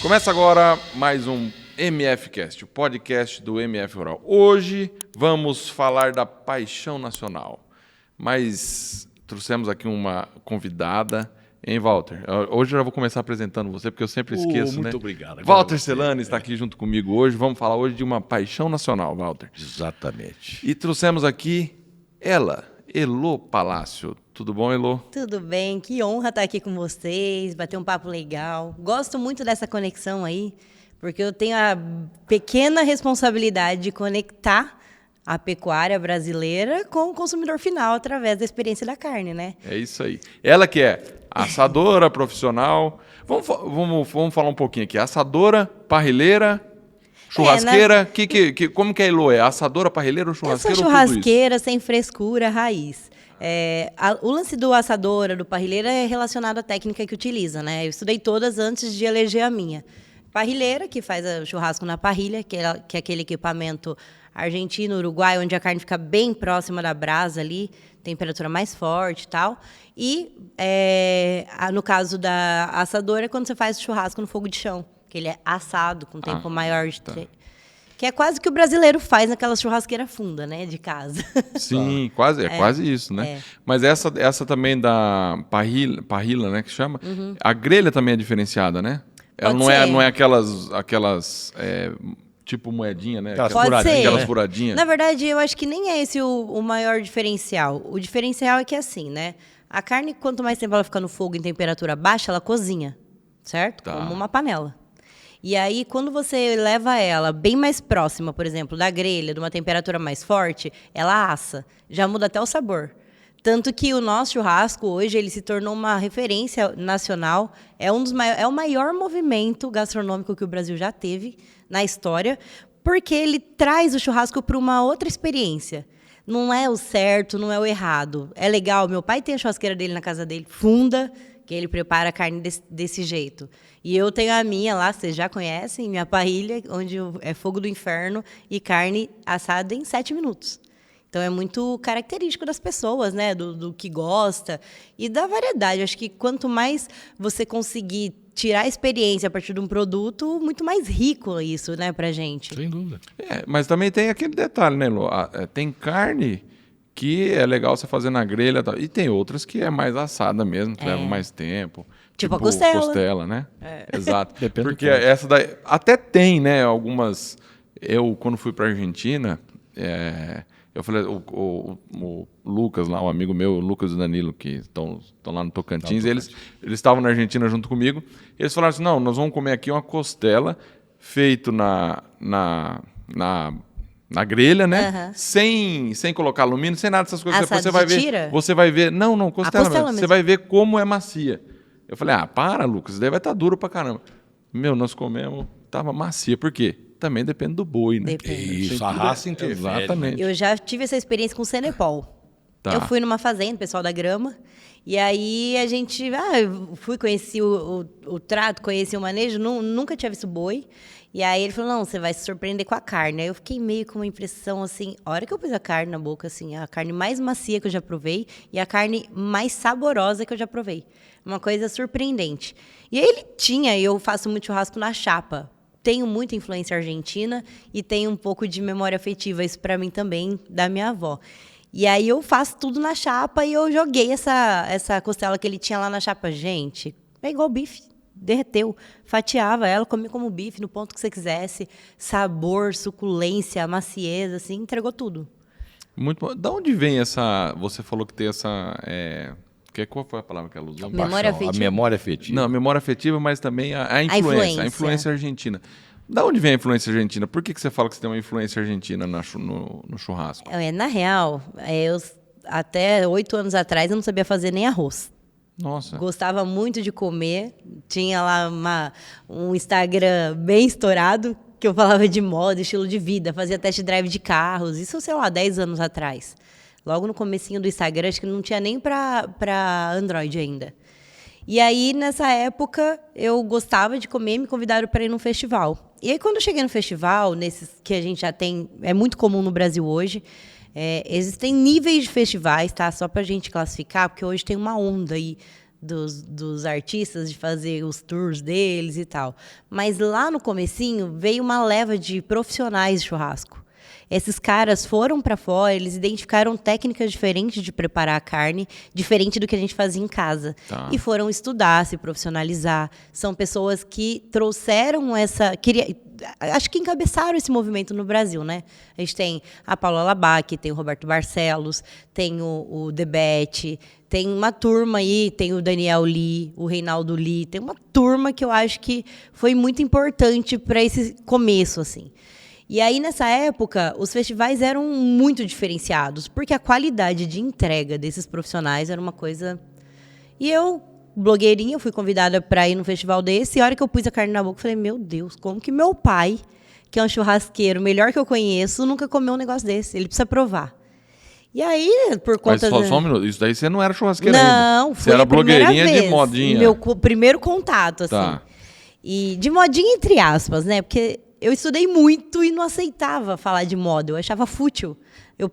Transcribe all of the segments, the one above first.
Começa agora mais um MFcast, o podcast do MF Rural. Hoje vamos falar da paixão nacional, mas trouxemos aqui uma convidada, hein, Walter? Hoje eu já vou começar apresentando você, porque eu sempre esqueço, Muito né? obrigado. Walter Celani está aqui junto comigo hoje. Vamos falar hoje de uma paixão nacional, Walter. Exatamente. E trouxemos aqui ela, Elô Palácio. Tudo bom, Elô? Tudo bem, que honra estar aqui com vocês, bater um papo legal. Gosto muito dessa conexão aí, porque eu tenho a pequena responsabilidade de conectar a pecuária brasileira com o consumidor final através da experiência da carne, né? É isso aí. Ela que é assadora profissional. Vamos falar um pouquinho aqui. Assadora, parrilheira, churrasqueira. Como que é, Elô? É assadora, parrilheira ou churrasqueira? Eu sou churrasqueira, sem frescura, raiz. O lance do assadora, do parrilheira é relacionado à técnica que utiliza, né? Eu estudei todas antes de eleger a minha. Parrilheira, que faz o churrasco na parrilha, que é aquele equipamento argentino, uruguai, onde a carne fica bem próxima da brasa ali, temperatura mais forte e tal. E, no caso da assadora, é quando você faz o churrasco no fogo de chão, que ele é assado com tempo maior de que é quase que o brasileiro faz naquela churrasqueira funda, né, de casa. Sim, quase isso, né? É. Mas essa também da parrilha, né, que chama, a grelha também é diferenciada, né? Ela não é aquelas tipo moedinha, né? Aquelas furadinhas. Na verdade, eu acho que nem é esse o maior diferencial. O diferencial é que assim, né? A carne, quanto mais tempo ela fica no fogo em temperatura baixa, ela cozinha, certo? Tá. Como uma panela. E aí, quando você leva ela bem mais próxima, por exemplo, da grelha, de uma temperatura mais forte, ela assa. Já muda até o sabor. Tanto que o nosso churrasco, hoje, ele se tornou uma referência nacional. É o maior movimento gastronômico que o Brasil já teve na história, porque ele traz o churrasco para uma outra experiência. Não é o certo, não é o errado. É legal, meu pai tem a churrasqueira dele na casa dele, funda, que ele prepara a carne desse jeito. E eu tenho a minha lá, vocês já conhecem, minha parrilha, onde é fogo do inferno e carne assada em 7 minutos. Então, é muito característico das pessoas, né? Do que gosta e da variedade. Acho que quanto mais você conseguir tirar a experiência a partir de um produto, muito mais rico isso, né, pra gente. Sem dúvida. Mas também tem aquele detalhe, né, Elô? Tem carne que é legal você fazer na grelha e tem outras que é mais assada mesmo, que leva mais tempo. Tipo a costela. Costela, né? Exato. Depende Porque do ponto. essa daí... Até tem, né, algumas... Eu, quando fui pra Argentina... Eu falei, o Lucas lá, um amigo meu, o Lucas e o Danilo, que estão lá no Tocantins, eles estavam na Argentina junto comigo. Eles falaram assim, não, nós vamos comer aqui uma costela feito na grelha, né? Sem colocar alumínio, sem nada dessas coisas. Assado Você vai de ver. tira? Você vai ver. Não, costela costela mesmo. Você mesmo. vai ver como é macia. Eu falei, para, Lucas, isso daí vai estar duro pra caramba. Nós comemos, tava macia. Por quê? Também depende do boi, né? Depende. Isso, a raça interfere. Exatamente. Eu já tive essa experiência com o Cenepol. Tá. Eu fui numa fazenda, pessoal da grama, e aí a gente... eu fui, conheci o trato, conheci o manejo, nunca tinha visto boi. E aí ele falou, não, você vai se surpreender com a carne. Aí eu fiquei meio com uma impressão, assim, a hora que eu pus a carne na boca, assim, a carne mais macia que eu já provei e a carne mais saborosa que eu já provei. Uma coisa surpreendente. E aí eu faço muito churrasco na chapa. Tenho muita influência argentina e tenho um pouco de memória afetiva, isso para mim também, da minha avó. E aí eu faço tudo na chapa e eu joguei essa costela que ele tinha lá na chapa. Gente, é igual bife, derreteu. Fatiava ela, comia como bife, no ponto que você quisesse. Sabor, suculência, maciez, assim, entregou tudo. Muito bom. Da onde vem essa... Você falou que tem essa... Qual foi a palavra que ela usou? Memória afetiva. A memória afetiva. Não, a memória afetiva, mas também a influência. A influência argentina. Da onde vem a influência argentina? Por que você fala que você tem uma influência argentina no churrasco? Na real, eu até 8 anos atrás eu não sabia fazer nem arroz. Nossa. Gostava muito de comer. Tinha lá um Instagram bem estourado, que eu falava de moda, estilo de vida, fazia test drive de carros. Isso, sei lá, 10 anos atrás. Logo no comecinho do Instagram, acho que não tinha nem para Android ainda. E aí, nessa época, eu gostava de comer e me convidaram para ir num festival. E aí, quando eu cheguei no festival, nesses que a gente já tem, é muito comum no Brasil hoje, Existem níveis de festivais, tá? Só pra gente classificar, porque hoje tem uma onda aí dos artistas de fazer os tours deles e tal. Mas lá no comecinho veio uma leva de profissionais de churrasco. Esses caras foram para fora, eles identificaram técnicas diferentes de preparar a carne, diferente do que a gente fazia em casa. Tá. E foram estudar, se profissionalizar. São pessoas que trouxeram acho que encabeçaram esse movimento no Brasil, né? A gente tem a Paula Labac, tem o Roberto Barcelos, tem o Debete, tem uma turma aí, tem o Daniel Lee, o Reinaldo Lee, tem uma turma que eu acho que foi muito importante para esse começo, assim. E aí, nessa época, os festivais eram muito diferenciados, porque a qualidade de entrega desses profissionais era uma coisa... E eu, blogueirinha, fui convidada para ir num festival desse, e a hora que eu pus a carne na boca, eu falei, meu Deus, como que meu pai, que é um churrasqueiro melhor que eu conheço, nunca comeu um negócio desse? Ele precisa provar. E aí, por conta... Mas só um minuto, isso daí você não era churrasqueira ainda. Não, Você foi era a primeira blogueirinha vez, de modinha. Meu primeiro contato, assim. Tá. E de modinha, entre aspas, né? Porque eu estudei muito e não aceitava falar de moda. Eu achava fútil. Eu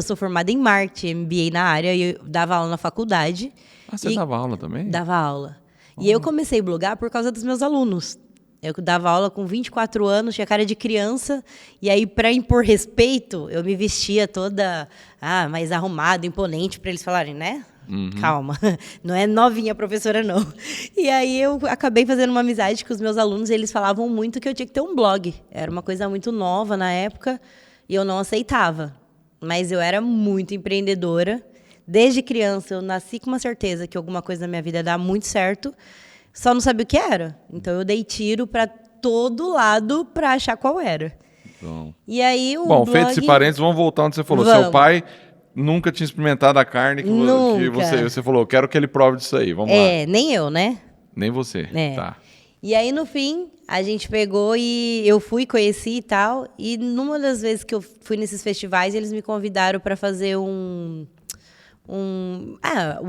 sou formada em marketing, MBA na área, e eu dava aula na faculdade. Ah, você dava aula também? Dava aula. E eu comecei a blogar por causa dos meus alunos. Eu dava aula com 24 anos, tinha cara de criança, e aí, para impor respeito, eu me vestia toda mais arrumada, imponente, para eles falarem, né? Calma, não é novinha a professora, não. E aí eu acabei fazendo uma amizade com os meus alunos, e eles falavam muito que eu tinha que ter um blog. Era uma coisa muito nova na época, e eu não aceitava. Mas eu era muito empreendedora. Desde criança, eu nasci com uma certeza que alguma coisa na minha vida ia dar muito certo, só não sabia o que era. Então, eu dei tiro para todo lado para achar qual era. Então... E aí, o Bom, blog... feito esse parênteses, vamos voltar onde você falou. Vamos. Seu pai nunca tinha experimentado a carne que você falou, quero que ele prove disso aí, vamos lá. Nem eu, né? Nem você, tá. E aí, no fim, a gente pegou e eu fui, conheci e tal. E numa das vezes que eu fui nesses festivais, eles me convidaram para fazer o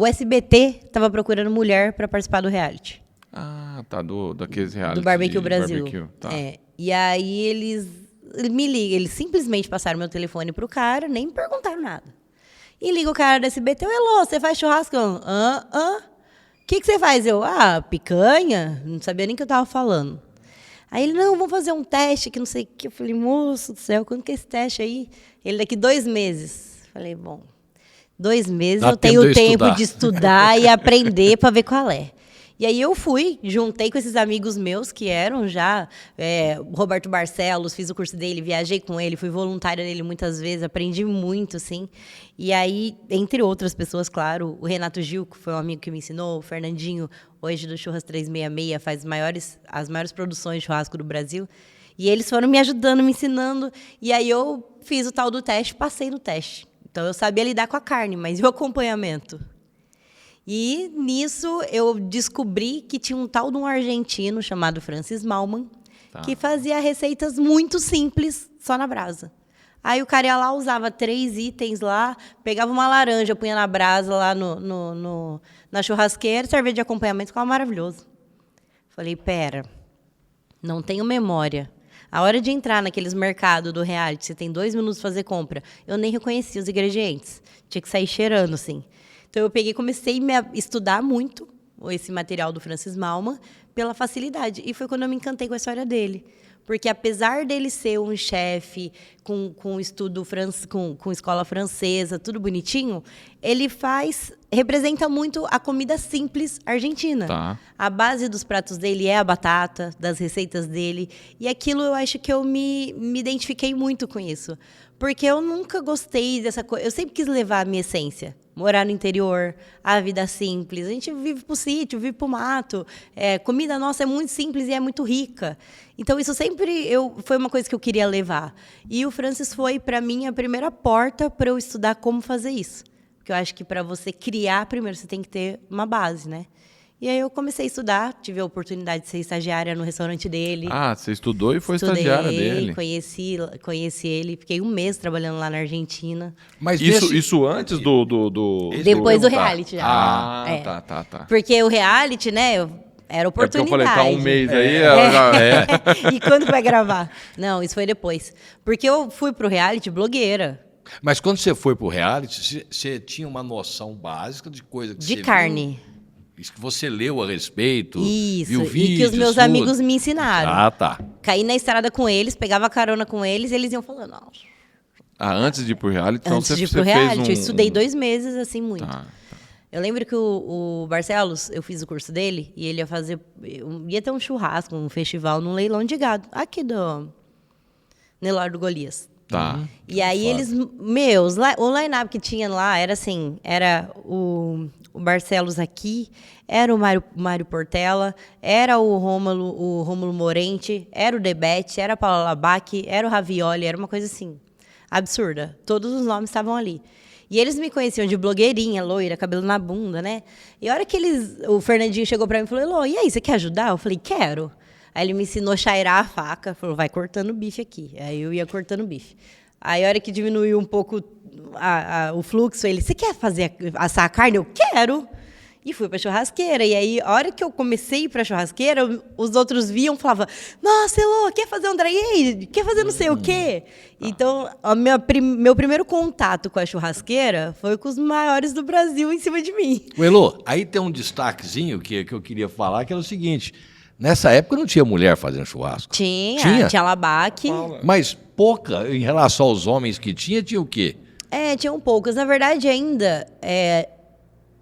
SBT estava procurando mulher para participar do reality. Ah, tá, daqueles reality. Do Barbecue Brasil. Barbecue, tá. E aí eles me ligam, eles simplesmente passaram meu telefone pro cara, nem me perguntaram nada. E liga o cara do SBT, hello, você faz churrasco? O que você faz? Eu, picanha? Não sabia nem o que eu tava falando. Aí ele, não, vamos fazer um teste que não sei o que. Eu falei, moço do céu, quando que é esse teste aí? Ele, daqui 2 meses. Falei, bom, 2 meses eu tenho tempo de estudar e aprender para ver qual é. E aí eu fui, juntei com esses amigos meus que eram já Roberto Barcelos, fiz o curso dele, viajei com ele, fui voluntária dele muitas vezes, aprendi muito, assim. E aí, entre outras pessoas, claro, o Renato Gil, que foi um amigo que me ensinou, o Fernandinho, hoje do Churras 366, faz as maiores produções de churrasco do Brasil. E eles foram me ajudando, me ensinando. E aí eu fiz o tal do teste, passei no teste. Então eu sabia lidar com a carne, mas e o acompanhamento? E nisso eu descobri que tinha um tal de um argentino chamado Francis Mallmann, que fazia receitas muito simples, só na brasa. Aí o cara ia lá, usava 3 itens lá, pegava uma laranja, punha na brasa lá na churrasqueira, servia de acompanhamento, ficava maravilhoso. Falei, pera, não tenho memória. A hora de entrar naqueles mercados do reality, você tem 2 minutos para fazer compra, eu nem reconhecia os ingredientes. Tinha que sair cheirando, assim. Então, eu peguei e comecei a estudar muito esse material do Francis Mallmann pela facilidade. E foi quando eu me encantei com a história dele. Porque, apesar dele ser um chefe com estudo com escola francesa, tudo bonitinho, ele representa muito a comida simples argentina. Tá. A base dos pratos dele é a batata, das receitas dele. E aquilo eu acho que eu me identifiquei muito com isso. Porque eu nunca gostei dessa coisa. Eu sempre quis levar a minha essência. Morar no interior, a vida simples. A gente vive pro sítio, vive pro mato. Comida nossa é muito simples e é muito rica. Então, isso sempre foi uma coisa que eu queria levar. E o Francis foi, para mim, a primeira porta para eu estudar como fazer isso. Porque eu acho que para você criar, primeiro, você tem que ter uma base, né? E aí eu comecei a estudar, tive a oportunidade de ser estagiária no restaurante dele. Ah, você estudou e foi estagiária dele. Conheci ele, fiquei 1 mês trabalhando lá na Argentina. Mas isso antes do... Depois do reality já. Tá. Porque o reality, né, era oportunidade. Porque eu falei, tá 1 mês aí, ela já E quando vai gravar? Não, isso foi depois. Porque eu fui pro reality blogueira. Mas quando você foi pro reality, você tinha uma noção básica de coisa que De você carne. viu, que você leu a respeito, Isso, viu e vídeos, que os meus tudo. amigos me ensinaram. Ah, tá. Caí na estrada com eles, pegava carona com eles, e eles iam falando, não, Antes de ir pro reality, então antes você, de ir você pro fez reality, eu estudei 2 meses, assim, muito. Tá. Eu lembro que o Barcelos, eu fiz o curso dele, e ele ia ter um churrasco, um festival, num leilão de gado, aqui do Nelor do Golias. Tá. E aí o line-up que tinha lá era assim, era o Barcelos aqui, era o Mário Portela, era o Rômulo Morente, era o Debete, era a Paula Labac, era o Ravioli, era uma coisa assim, absurda. Todos os nomes estavam ali. E eles me conheciam de blogueirinha, loira, cabelo na bunda, né? E a hora que o Fernandinho chegou pra mim e falou, Elô, e aí, você quer ajudar? Eu falei, quero. Aí ele me ensinou a chairar a faca, falou, vai cortando o bife aqui. Aí eu ia cortando o bife. Aí a hora que diminuiu um pouco o fluxo, ele, você quer assar a carne? Eu quero. E fui pra churrasqueira. E aí, a hora que eu comecei a ir pra churrasqueira, os outros viam e falavam, nossa, Elô, quer fazer um dry age? Quer fazer não sei o quê? Então, meu primeiro contato com a churrasqueira foi com os maiores do Brasil em cima de mim. O Elô, aí tem um destaquezinho que eu queria falar, que era o seguinte, nessa época não tinha mulher fazendo churrasco. Tinha Labac. Mas pouca, em relação aos homens que tinha o quê? Tinham poucas. Na verdade, ainda,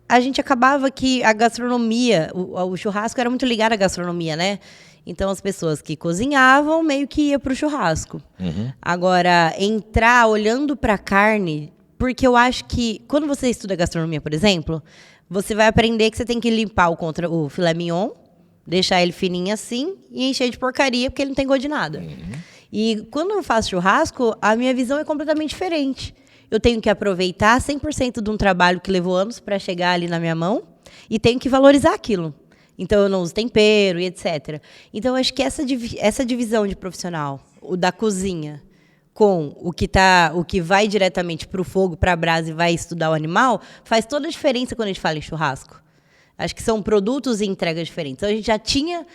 a gente acabava que a gastronomia, o churrasco era muito ligado à gastronomia, né? Então, as pessoas que cozinhavam meio que iam para o churrasco. Uhum. Agora, entrar olhando para a carne, porque eu acho que quando você estuda gastronomia, por exemplo, você vai aprender que você tem que limpar o filé mignon, deixar ele fininho assim e encher de porcaria, porque ele não tem gosto de nada. Uhum. E quando eu faço churrasco, a minha visão é completamente diferente. Eu tenho que aproveitar 100% de um trabalho que levou anos para chegar ali na minha mão e tenho que valorizar aquilo. Então, eu não uso tempero e etc. Então, eu acho que essa divisão de profissional, o da cozinha, com o que vai diretamente para o fogo, para a brasa e vai estudar o animal, faz toda a diferença quando a gente fala em churrasco. Acho que são produtos e entregas diferentes. Então, a gente já tinha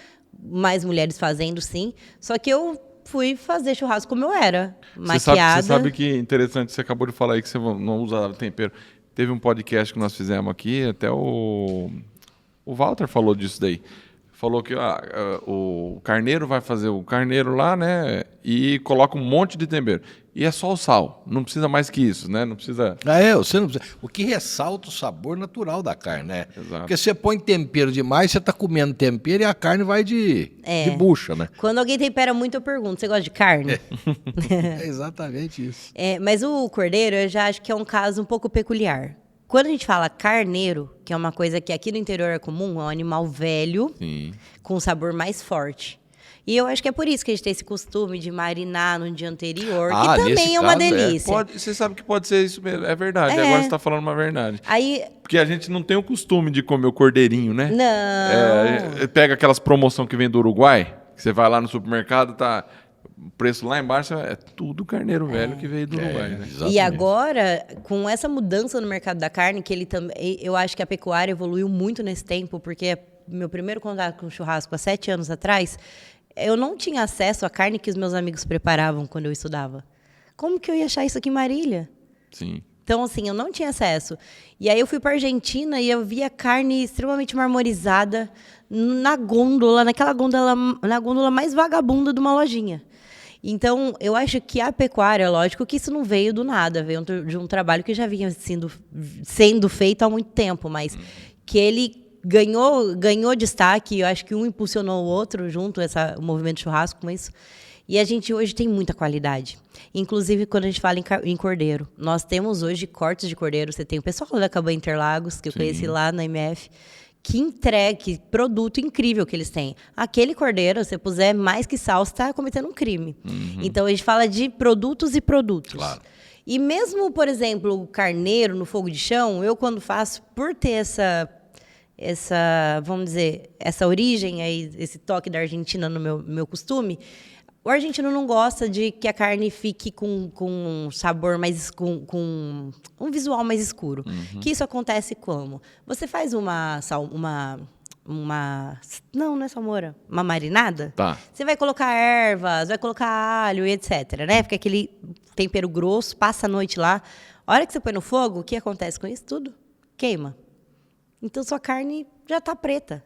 mais mulheres fazendo, sim, só que eu fui fazer churrasco como eu era, maquiada. Você sabe que interessante, você acabou de falar aí que você não usa tempero. Teve um podcast que nós fizemos aqui, até o Walter falou disso daí. Falou que o carneiro vai fazer o carneiro lá, né? E coloca um monte de tempero. E é só o sal. Não precisa mais que isso, né? Não precisa... Você não precisa. O que ressalta o sabor natural da carne, né? Exato. Porque você põe tempero demais, você está comendo tempero e a carne vai de bucha, né? Quando alguém tempera muito, eu pergunto, você gosta de carne? É exatamente isso. Mas o cordeiro, eu já acho que é um caso um pouco peculiar. Quando a gente fala carneiro, que é uma coisa que aqui no interior é comum, é um animal velho, Sim. com um sabor mais forte. E eu acho que é por isso que a gente tem esse costume de marinar no dia anterior, que também é uma delícia. Você sabe que pode ser isso mesmo, é verdade. Agora você está falando uma verdade. Porque a gente não tem o costume de comer o cordeirinho, né? Não. Pega aquelas promoções que vem do Uruguai, que você vai lá no supermercado, tá... O preço lá embaixo é tudo carneiro velho que veio do Uruguai, né? E agora, com essa mudança no mercado da carne, que ele também, eu acho que a pecuária evoluiu muito nesse tempo, porque meu primeiro contato com o churrasco há 7 anos atrás, eu não tinha acesso à carne que os meus amigos preparavam quando eu estudava. Como que eu ia achar isso aqui em Marília? Sim. Então, assim, eu não tinha acesso. E aí eu fui para a Argentina e eu via carne extremamente marmorizada na gôndola, na gôndola mais vagabunda de uma lojinha. Então, eu acho que a pecuária, lógico que isso não veio do nada, veio de um trabalho que já vinha sendo feito há muito tempo, mas que ele ganhou destaque, eu acho que um impulsionou o outro junto, o movimento churrasco com isso. E a gente hoje tem muita qualidade. Inclusive, quando a gente fala em cordeiro. Nós temos hoje cortes de cordeiro. Você tem o pessoal da Cabanha Interlagos, que eu conheci lá na MF, que produto incrível que eles têm. Aquele cordeiro, se você puser mais que sal, você está cometendo um crime. Uhum. Então, a gente fala de produtos e produtos. Claro. E mesmo, por exemplo, o carneiro no fogo de chão, eu quando faço, por ter vamos dizer, essa origem, aí, esse toque da Argentina no meu costume, o argentino não gosta de que a carne fique com um sabor mais... com um visual mais escuro. Uhum. Que isso acontece como? Você faz uma não é salmoura, uma marinada, Tá. você vai colocar ervas, vai colocar alho e etc, né? Fica aquele tempero grosso, passa a noite lá. A hora que você põe no fogo, o que acontece com isso? Tudo queima. Então, sua carne já tá preta.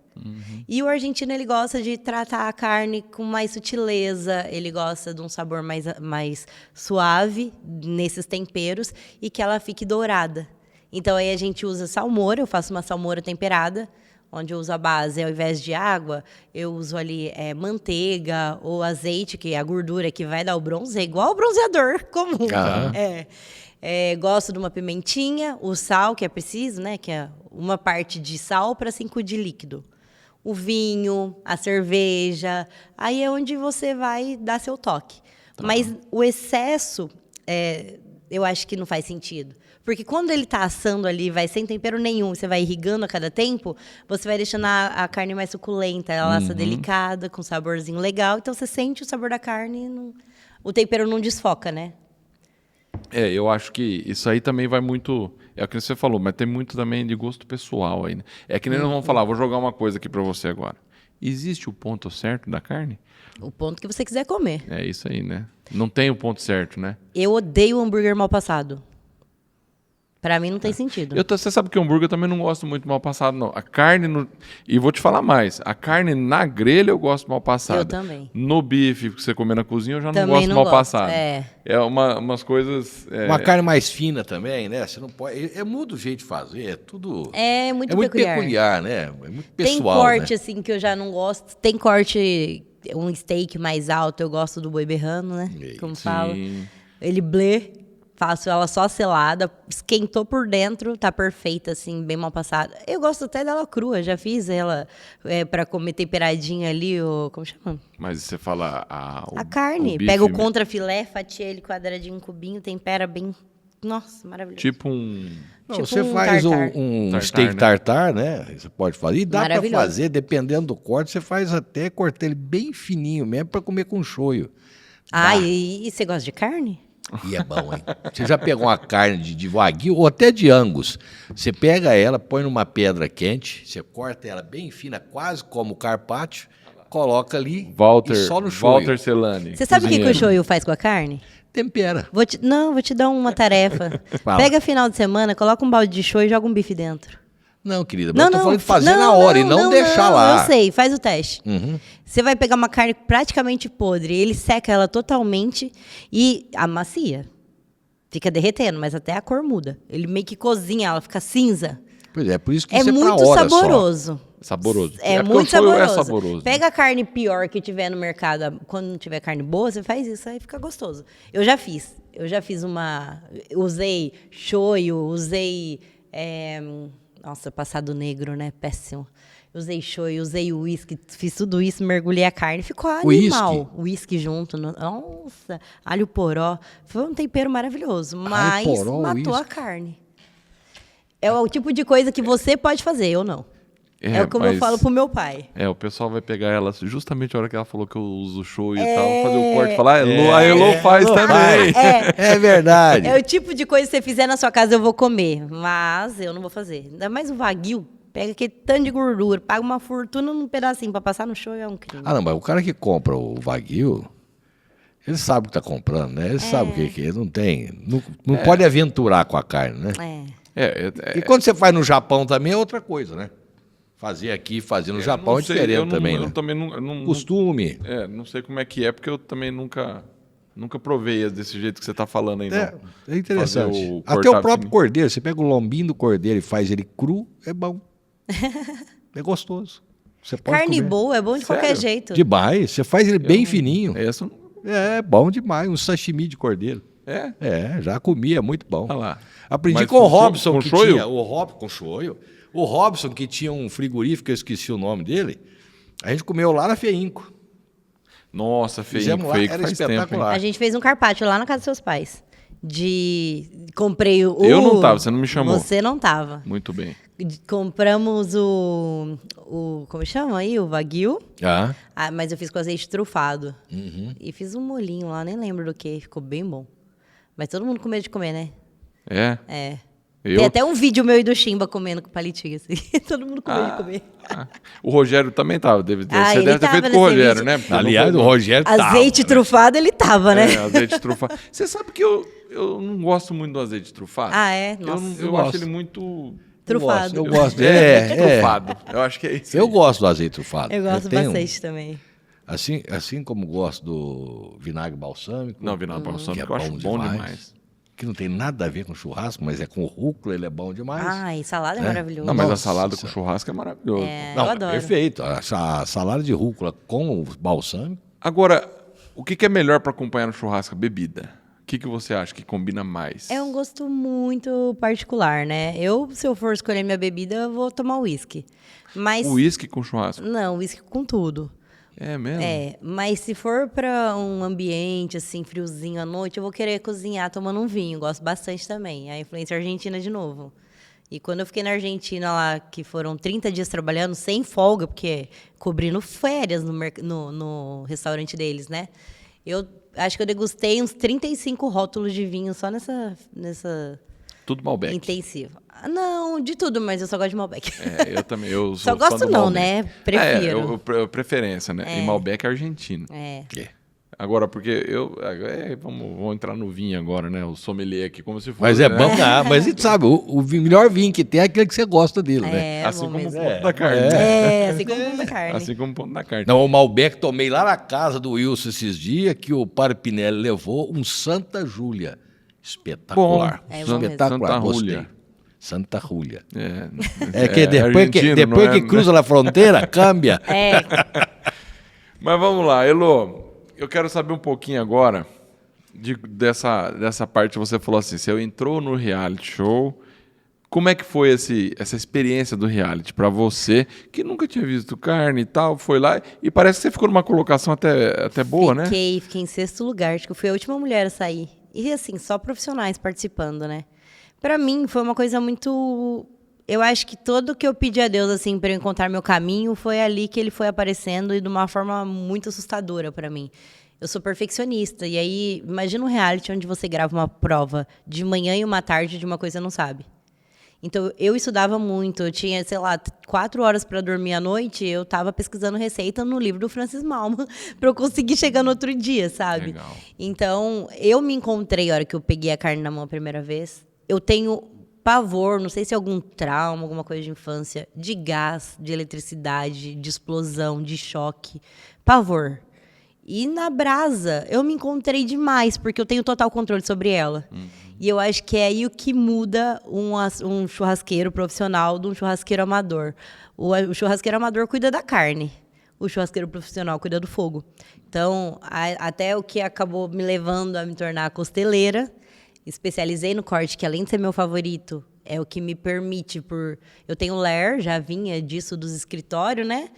E o argentino, ele gosta de tratar a carne com mais sutileza, ele gosta de um sabor mais suave nesses temperos e que ela fique dourada. Então, aí a gente usa salmoura, eu faço uma salmoura temperada, onde eu uso a base, ao invés de água, eu uso ali manteiga ou azeite, que é a gordura que vai dar o bronze, é igual o bronzeador comum. Ah. Gosto de uma pimentinha, o sal, que é preciso, né? Que é uma parte de sal para 5 de líquido. O vinho, a cerveja, aí é onde você vai dar seu toque. Mas o excesso, eu acho que não faz sentido. Porque quando ele está assando ali, vai sem tempero nenhum, você vai irrigando a cada tempo, você vai deixando a carne mais suculenta, ela assa delicada, com saborzinho legal. Então, você sente o sabor da carne, o tempero não desfoca, né? Eu acho que isso aí também vai muito... É o que você falou, mas tem muito também de gosto pessoal aí, né? É que nem nós vamos falar, vou jogar uma coisa aqui pra você agora. Existe o ponto certo da carne? O ponto que você quiser comer. É isso aí, né? Não tem o ponto certo, né? Eu odeio hambúrguer mal passado. Pra mim não tem sentido. Você sabe que o hambúrguer eu também não gosto muito mal passado, não. A carne... E vou te falar mais. A carne na grelha eu gosto mal passada. Eu também. No bife que você comer na cozinha eu já não Também gosto não mal gosto, passado. é. É umas coisas... Uma carne mais fina também, né? Você não pode. Muda o jeito de fazer, é tudo. É muito peculiar, né? É muito Tem pessoal. corte, né? assim, que eu já não gosto. Tem corte, um steak mais alto, eu gosto do boi berrano, né? Como fala. Ele blé, faço ela só selada, esquentou por dentro, tá perfeita, assim, bem mal passada. Eu gosto até dela crua, já fiz ela pra comer temperadinha ali, como chama? Mas você fala... A carne. bife Pega o mesmo. contrafilé, fatia ele quadradinho em cubinho, tempera bem. Nossa, maravilhoso. Tipo um... Não, tipo você um faz tartar. um Tartar, steak né? tartar, né? Você pode fazer. E dá para Maravilhoso. fazer, dependendo do corte, você faz até cortar ele bem fininho mesmo para comer com shoyu. Ah, Dá. e você gosta de carne? E é bom, hein? Você já pegou uma carne de wagyu ou até de angus. Você pega ela, põe numa pedra quente, você corta ela bem fina, quase como o carpaccio, coloca ali e só no shoyu. Walter Celani. Você sabe o que o cozinheiro. shoyu faz com a carne? Tempera. Vou te dar uma tarefa. Fala. Pega final de semana, coloca um balde de shoyu e joga um bife dentro. Não, querida, mas eu tô falando de fazer na hora e não deixar não, lá. Eu sei, faz o teste. Uhum. Você vai pegar uma carne praticamente podre, ele seca ela totalmente e amacia. Fica derretendo, mas até a cor muda. Ele meio que cozinha, ela fica cinza. Pois é, por isso que É isso é muito pra hora saboroso. Saboroso. É porque muito o shoyu saboroso. é saboroso. Pega a carne pior que tiver no mercado, quando não tiver carne boa, você faz isso, aí fica gostoso. Eu já fiz usei shoyu, usei, nossa, passado negro, né, péssimo. Usei shoyu, usei uísque, fiz tudo isso, mergulhei a carne, ficou animal. Uísque junto, nossa, alho poró. Foi um tempero maravilhoso, mas poró, matou a uísque. carne. É o tipo de coisa que você pode fazer, eu não. É como eu mas- falo pro meu pai. O pessoal vai pegar ela justamente a hora que ela falou que eu uso show e tal, fazer o corte e falar, a Elô faz Elô também. É verdade. É o tipo de coisa que você fizer na sua casa, eu vou comer. Mas eu não vou fazer. Ainda mais o wagyu. Pega aquele tanto de gordura, paga uma fortuna num pedacinho pra passar no show, é um crime. Ah, não, mas o cara que compra o wagyu, ele sabe o que tá comprando, né? Ele sabe o que é. Não tem. Não pode aventurar com a carne, né? E quando você faz no Japão também é outra coisa, né? Fazer aqui, fazer no Japão é diferente também, né? Eu também não, Costume. não sei como é que é, porque eu também nunca provei desse jeito que você tá falando aí, não. É interessante. Fazer o Até o cortado próprio fininho. cordeiro, você pega o lombinho do cordeiro e faz ele cru, é bom. É gostoso. Você pode Carne comer. boa é bom de qualquer Sério? jeito. Demais. Você faz ele bem fininho. Essa não... É bom demais. Um sashimi de cordeiro. Já comi, é muito bom. Olha lá. Aprendi Mas com o com Robson, com que shoyu? tinha. Com shoyu. O Robson, que tinha um frigorífico, eu esqueci o nome dele. A gente comeu lá na Feinco. Nossa, feio, Fizemos lá, feio era faz tempo, hein? espetacular. A gente fez um carpaccio lá na casa dos seus pais. Comprei o... Eu não tava, você não me chamou. Você não tava. Muito bem. Compramos o como chama aí? O wagyu. Ah, Mas eu fiz com azeite trufado. uhum. E fiz um molhinho lá, nem lembro do que. Ficou bem bom. Mas todo mundo com medo de comer, né? É? É. Tem até um vídeo meu e do Chimba comendo com palitinho, assim. Todo mundo comendo de comer. O Rogério também tava. Você deve ter feito com o Rogério, né? Aliás, o Rogério azeite trufado, ele tava, né? Azeite trufado. Você sabe que eu não gosto muito do azeite trufado? Ah, é? Nossa. Eu acho ele muito... Trufado. Eu gosto dele. Trufado. Eu acho que é isso. Eu gosto do azeite trufado. Eu gosto bastante também. Assim como gosto do vinagre balsâmico. Não, vinagre balsâmico eu acho bom demais. Que não tem nada a ver com churrasco, mas é com rúcula, ele é bom demais. Ah, e salada é maravilhoso. Não, mas a salada com churrasco é maravilhoso. Eu adoro. Perfeito. A salada de rúcula com balsâmico. Agora, o que é melhor para acompanhar no churrasco? A bebida. O que você acha que combina mais? É um gosto muito particular, né? Se eu for escolher minha bebida, eu vou tomar uísque. Mas... Uísque com churrasco? Não, uísque com tudo. É mesmo? Mas se for para um ambiente assim, friozinho à noite, eu vou querer cozinhar tomando um vinho. Gosto bastante também. A influência argentina de novo. E quando eu fiquei na Argentina lá, que foram 30 dias trabalhando sem folga, porque cobrindo férias no restaurante deles, né? Eu acho que eu degustei uns 35 rótulos de vinho só nessa tudo Malbec. Intensiva. Não, de tudo, mas eu só gosto de Malbec. Eu também. Eu só gosto não, né? Prefiro. Preferência, né? E Malbec é argentino. Agora, porque vamos entrar no vinho agora, né? O sommelier aqui, como se fosse. Mas é bom, mas a gente sabe, o melhor vinho que tem é aquele que você gosta dele, né? Assim como o ponto da carne. Assim como o ponto da carne. Assim como o ponto da carne. Não, o Malbec tomei lá na casa do Wilson esses dias, que o Padre Pinelli levou um Santa Júlia. Espetacular. Espetacular. Gostei. Santa Júlia. Que depois que cruza a fronteira, cambia. Mas vamos lá, Elô. Eu quero saber um pouquinho agora dessa parte que você falou assim, você entrou no reality show, como é que foi essa experiência do reality para você, que nunca tinha visto carne e tal, foi lá e parece que você ficou numa colocação até boa, né? Fiquei em 6º lugar, acho que eu fui a última mulher a sair. E assim, só profissionais participando, né? Para mim foi uma coisa muito... Eu acho que tudo que eu pedi a Deus assim para eu encontrar meu caminho foi ali que ele foi aparecendo e de uma forma muito assustadora para mim. Eu sou perfeccionista e aí imagina um reality onde você grava uma prova de manhã e uma tarde de uma coisa que você não sabe. Então eu estudava muito, eu tinha, 4 horas para dormir à noite, eu estava pesquisando receita no livro do Francis Malman para eu conseguir chegar no outro dia, sabe? Legal. Então eu me encontrei a hora que eu peguei a carne na mão a primeira vez. Eu tenho pavor, não sei se é algum trauma, alguma coisa de infância, de gás, de eletricidade, de explosão, de choque. Pavor. E na brasa, eu me encontrei demais, porque eu tenho total controle sobre ela. E eu acho que é aí o que muda um churrasqueiro profissional de um churrasqueiro amador. O churrasqueiro amador cuida da carne. O churrasqueiro profissional cuida do fogo. Então, até o que acabou me levando a me tornar costeleira, especializei no corte, que além de ser meu favorito, é o que me permite, eu tenho ler, já vinha disso dos escritórios, né?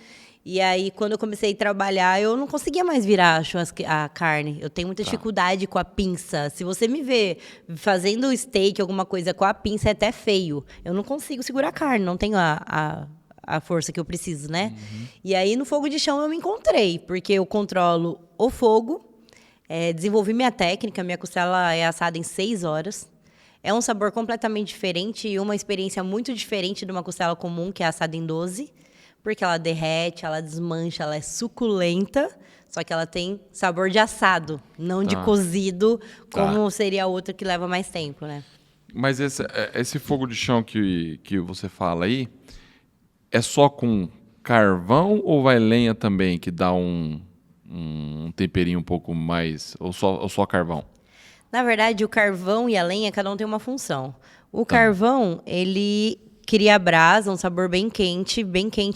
E aí, quando eu comecei a trabalhar, eu não conseguia mais virar a carne. Eu tenho muita dificuldade com a pinça. Se você me vê fazendo steak, alguma coisa com a pinça, é até feio. Eu não consigo segurar a carne, não tenho a força que eu preciso, né? E aí, no fogo de chão, eu me encontrei, porque eu controlo o fogo, desenvolvi minha técnica, minha costela é assada em 6 horas. É um sabor completamente diferente e uma experiência muito diferente de uma costela comum, que é assada em 12, porque ela derrete, ela desmancha, ela é suculenta, só que ela tem sabor de assado, não de cozido, como seria a outra que leva mais tempo, né? Mas esse fogo de chão que você fala aí, é só com carvão ou vai lenha também, que dá um temperinho um pouco mais, ou só carvão? Na verdade, o carvão e a lenha, cada um tem uma função. O carvão, ele cria a brasa, um sabor bem quente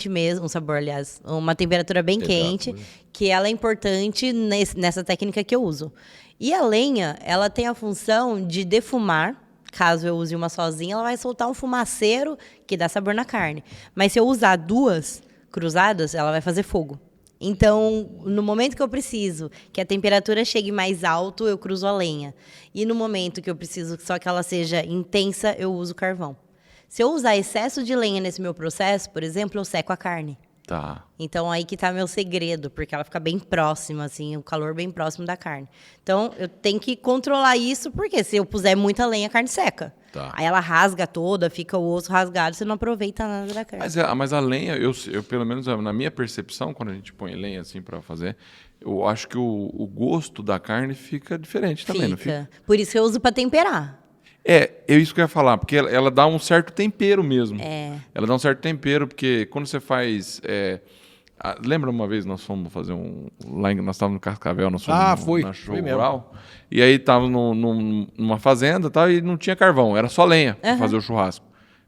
mesmo, um sabor, aliás, uma temperatura bem quente, que ela é importante nessa técnica que eu uso. E a lenha, ela tem a função de defumar. Caso eu use uma sozinha, ela vai soltar um fumaceiro que dá sabor na carne. Mas se eu usar 2 cruzadas, ela vai fazer fogo. Então, no momento que eu preciso que a temperatura chegue mais alto, eu cruzo a lenha. E no momento que eu preciso só que ela seja intensa, eu uso carvão. Se eu usar excesso de lenha nesse meu processo, por exemplo, eu seco a carne. Tá. Então, aí que tá meu segredo, porque ela fica bem próxima, assim, o calor bem próximo da carne. Então, eu tenho que controlar isso, porque se eu puser muita lenha, a carne seca. Tá. Aí ela rasga toda, fica o osso rasgado, você não aproveita nada da carne. Mas a lenha, eu pelo menos na minha percepção, quando a gente põe lenha assim para fazer, eu acho que o gosto da carne fica diferente também, não fica? Por isso que eu uso para temperar. Isso que eu ia falar, porque ela dá um certo tempero mesmo. Ela dá um certo tempero, porque quando você faz... lembra uma vez nós fomos fazer nós estávamos no Cascavel, nós fomos na Show Rural, e aí estávamos numa fazenda e não tinha carvão, era só lenha para fazer o churrasco.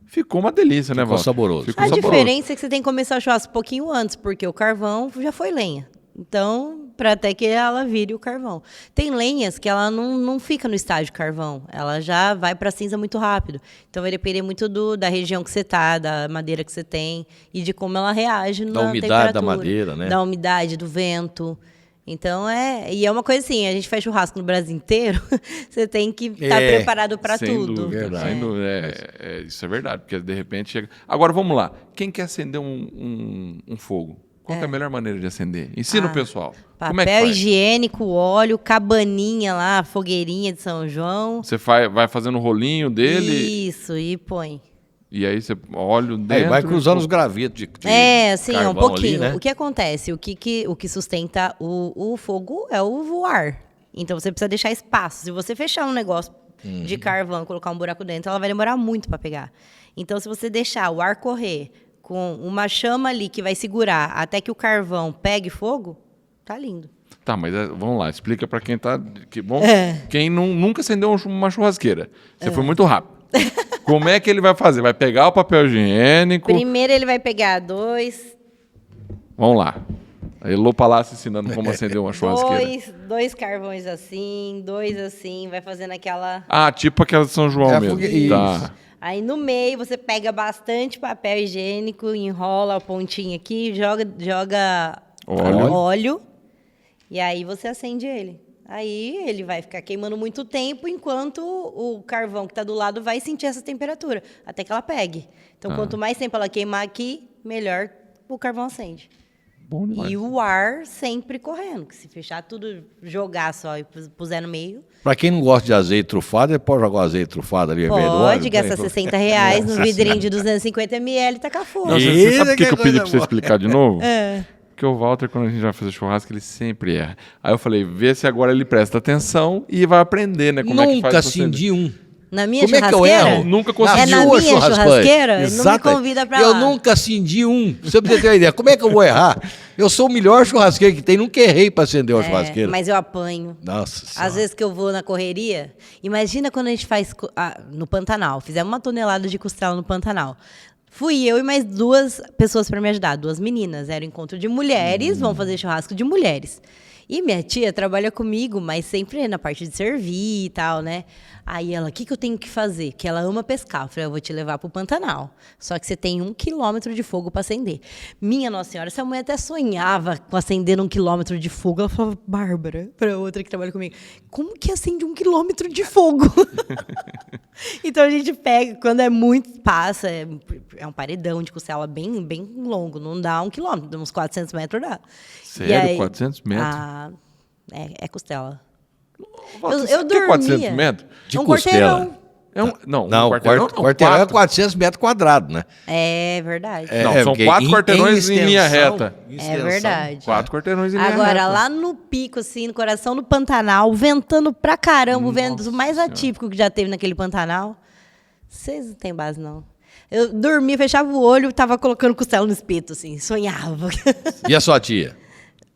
Ficou uma delícia, né, Walter? Saboroso. A diferença é que você tem que começar o churrasco um pouquinho antes, porque o carvão já foi lenha. Então, para até que ela vire o carvão. Tem lenhas que ela não fica no estágio carvão, ela já vai para cinza muito rápido. Então, vai depender muito da região que você tá, da madeira que você tem e de como ela reage na temperatura. Da umidade da madeira, né? Da umidade, do vento. Então, e é uma coisa assim, a gente faz churrasco no Brasil inteiro, você tem que estar preparado para tudo. Dúvida, sem dúvida. Isso é verdade, porque de repente chega... Agora, vamos lá. Quem quer acender um fogo? Qual é a melhor maneira de acender? Ensina o pessoal. Como é que faz? Higiênico, óleo, cabaninha lá, fogueirinha de São João. Você vai fazendo o rolinho dele? Isso, e põe. E aí você óleo dentro... vai cruzando os gravetos de assim, um pouquinho. Ali, né? O que acontece? O que sustenta o fogo é o ar. Então você precisa deixar espaço. Se você fechar um negócio de carvão, colocar um buraco dentro, ela vai demorar muito para pegar. Então se você deixar o ar correr... com uma chama ali que vai segurar até que o carvão pegue fogo, tá lindo. Tá, mas vamos lá, explica para quem tá... Quem nunca acendeu uma churrasqueira. Você foi muito rápido. Como é que ele vai fazer? Vai pegar o papel higiênico... Primeiro ele vai pegar 2... Vamos lá. A Elô Palácio ensinando como acender uma churrasqueira. 2 carvões assim, 2 assim, vai fazendo aquela... tipo aquela de São João mesmo. Tá. Aí no meio você pega bastante papel higiênico, enrola a pontinha aqui, joga óleo e aí você acende ele. Aí ele vai ficar queimando muito tempo enquanto o carvão que está do lado vai sentir essa temperatura, até que ela pegue. Então quanto mais tempo ela queimar aqui, melhor o carvão acende. Bom demais. E o ar sempre correndo, que se fechar tudo, jogar só e puser no meio... Para quem não gosta de azeite trufado, ele pode jogar o azeite trufado ali. Pode, gasta R$60 no vidrinho de 250 ml e taca fogo. Você sabe o que eu pedi para você explicar de novo? Porque o Walter, quando a gente vai fazer churrasco, ele sempre erra. Aí eu falei, vê se agora ele presta atenção e vai aprender, né? Como é que faz. Nunca acendi um. Na minha churrasqueira? É que eu nunca consegui. Na minha churrasqueira? Ele não me convida pra lá. Eu nunca acendi um. Você precisa ter uma ideia. Como é que eu vou errar? Eu sou o melhor churrasqueiro que tem. Nunca errei pra acender uma churrasqueira. Mas eu apanho. Nossa Senhora. Às vezes que eu vou na correria. Imagina quando a gente faz no Pantanal. Fizemos 1 tonelada de costela no Pantanal. Fui eu e mais 2 pessoas para me ajudar. 2 meninas. Era um encontro de mulheres. Vamos fazer churrasco de mulheres. E minha tia trabalha comigo, mas sempre na parte de servir e tal, né? Aí ela, o que eu tenho que fazer? Que ela ama pescar. Eu falei, eu vou te levar pro Pantanal. Só que você tem 1 quilômetro de fogo para acender. Minha Nossa Senhora, essa mulher até sonhava com acender 1 quilômetro de fogo. Ela falava, Bárbara, para outra que trabalha comigo, como que acende 1 quilômetro de fogo? Então a gente pega, quando é muito, passa, é um paredão de costela bem, bem longo. Não dá 1 quilômetro, uns 400 metros dá. Sério? 400 metros? É costela. Eu dormia. 400 metros? De costela. Não, quarteirão é 400 metros quadrados, né? É verdade. São 4 quarteirões em linha reta. É verdade. 4 quarteirões em linha reta. Agora, lá no pico, assim, no coração do Pantanal, ventando pra caramba, o vento mais atípico que já teve naquele Pantanal. Vocês não têm base, não. Eu dormia, fechava o olho, tava colocando costela no espeto, assim, sonhava. E a sua tia?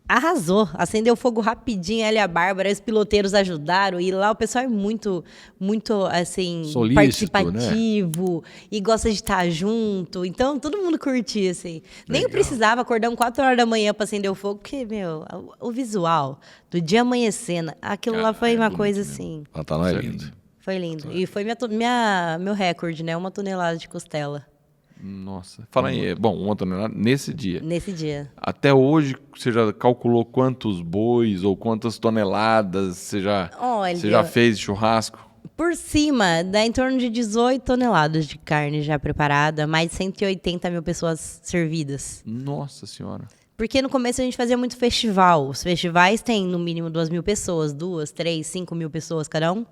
Arrasou, acendeu fogo rapidinho, ela e a Bárbara, os piloteiros ajudaram, e lá o pessoal é muito, muito, assim, solícito, participativo, né? E gosta de estar junto, então todo mundo curtia, assim. Legal. Nem eu precisava acordar 4 horas da manhã para acender o fogo, porque, o visual do dia amanhecendo, aquilo lá foi uma coisa assim. Pantanal é lindo. Foi lindo, e foi meu recorde, né, 1 tonelada de costela. Nossa. Fala aí, 1 tonelada nesse dia. Nesse dia. Até hoje, você já calculou quantos bois ou quantas toneladas você já fez churrasco? Por cima, dá em torno de 18 toneladas de carne já preparada, mais de 180 mil pessoas servidas. Nossa Senhora. Porque no começo a gente fazia muito festival. Os festivais têm no mínimo 2.000 pessoas, 2, 3, 5 mil pessoas cada um.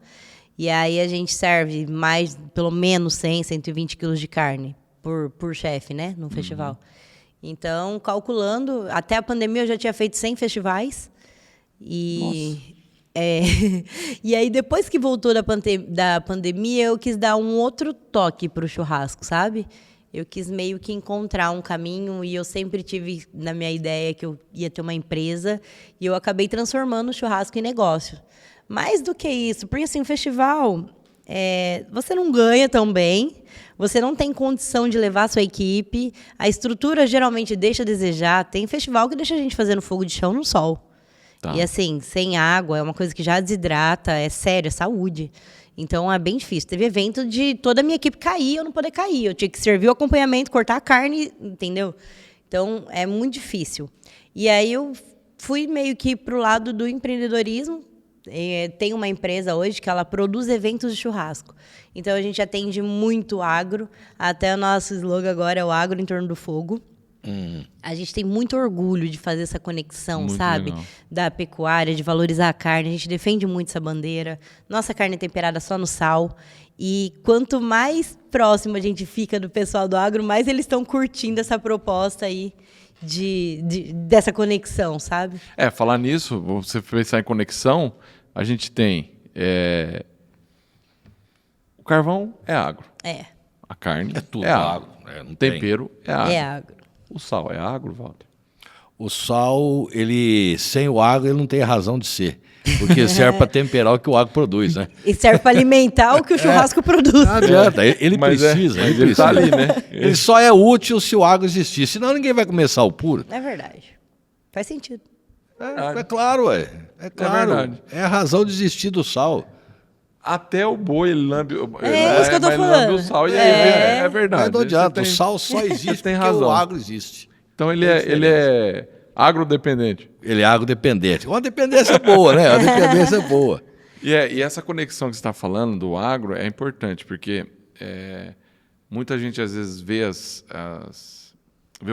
E aí a gente serve pelo menos 100, 120 quilos de carne por chefe, né? No festival. Então, calculando, até a pandemia eu já tinha feito 100 festivais. E aí, depois que voltou da pandemia, eu quis dar um outro toque para o churrasco, sabe? Eu quis meio que encontrar um caminho e eu sempre tive na minha ideia que eu ia ter uma empresa e eu acabei transformando o churrasco em negócio. Mais do que isso, porque assim, o festival, você não ganha tão bem, você não tem condição de levar a sua equipe, a estrutura geralmente deixa a desejar. Tem festival que deixa a gente fazendo fogo de chão no sol. Tá. E assim, sem água, é uma coisa que já desidrata, é sério, é saúde. Então, é bem difícil. Teve evento de toda a minha equipe cair, eu não poder cair. Eu tinha que servir o acompanhamento, cortar a carne, entendeu? Então, é muito difícil. E aí, eu fui meio que para o lado do empreendedorismo. Tem uma empresa hoje que ela produz eventos de churrasco. Então, a gente atende muito agro. Até o nosso slogan agora é o agro em torno do fogo. A gente tem muito orgulho de fazer essa conexão, muito sabe? Legal. Da pecuária, de valorizar a carne. A gente defende muito essa bandeira. Nossa carne é temperada só no sal. E quanto mais próximo a gente fica do pessoal do agro, mais eles estão curtindo essa proposta aí dessa conexão, sabe? Falar nisso, você pensar em conexão, a gente tem... O carvão é agro. A carne é tudo agro. O tempero é agro. É agro. O sal é agro, Walter? O sal, sem o agro, ele não tem razão de ser. Porque serve para temperar o que o agro produz, né? E serve para alimentar o que o churrasco produz. Não adianta, ele precisa. Ele tá ali, né? Ele só é útil se o agro existir. Senão ninguém vai comer sal puro. É verdade. Faz sentido. É claro, ué. É claro. É a razão de existir do sal. Até o boi lambe, isso que eu tô falando. Lambe o sal. E é verdade. Não adianta, o sal só existe porque o agro existe. Então ele é agrodependente. Ele é agrodependente. Uma dependência boa, né? Uma dependência boa. E essa conexão que você está falando do agro é importante, porque muita gente às vezes vê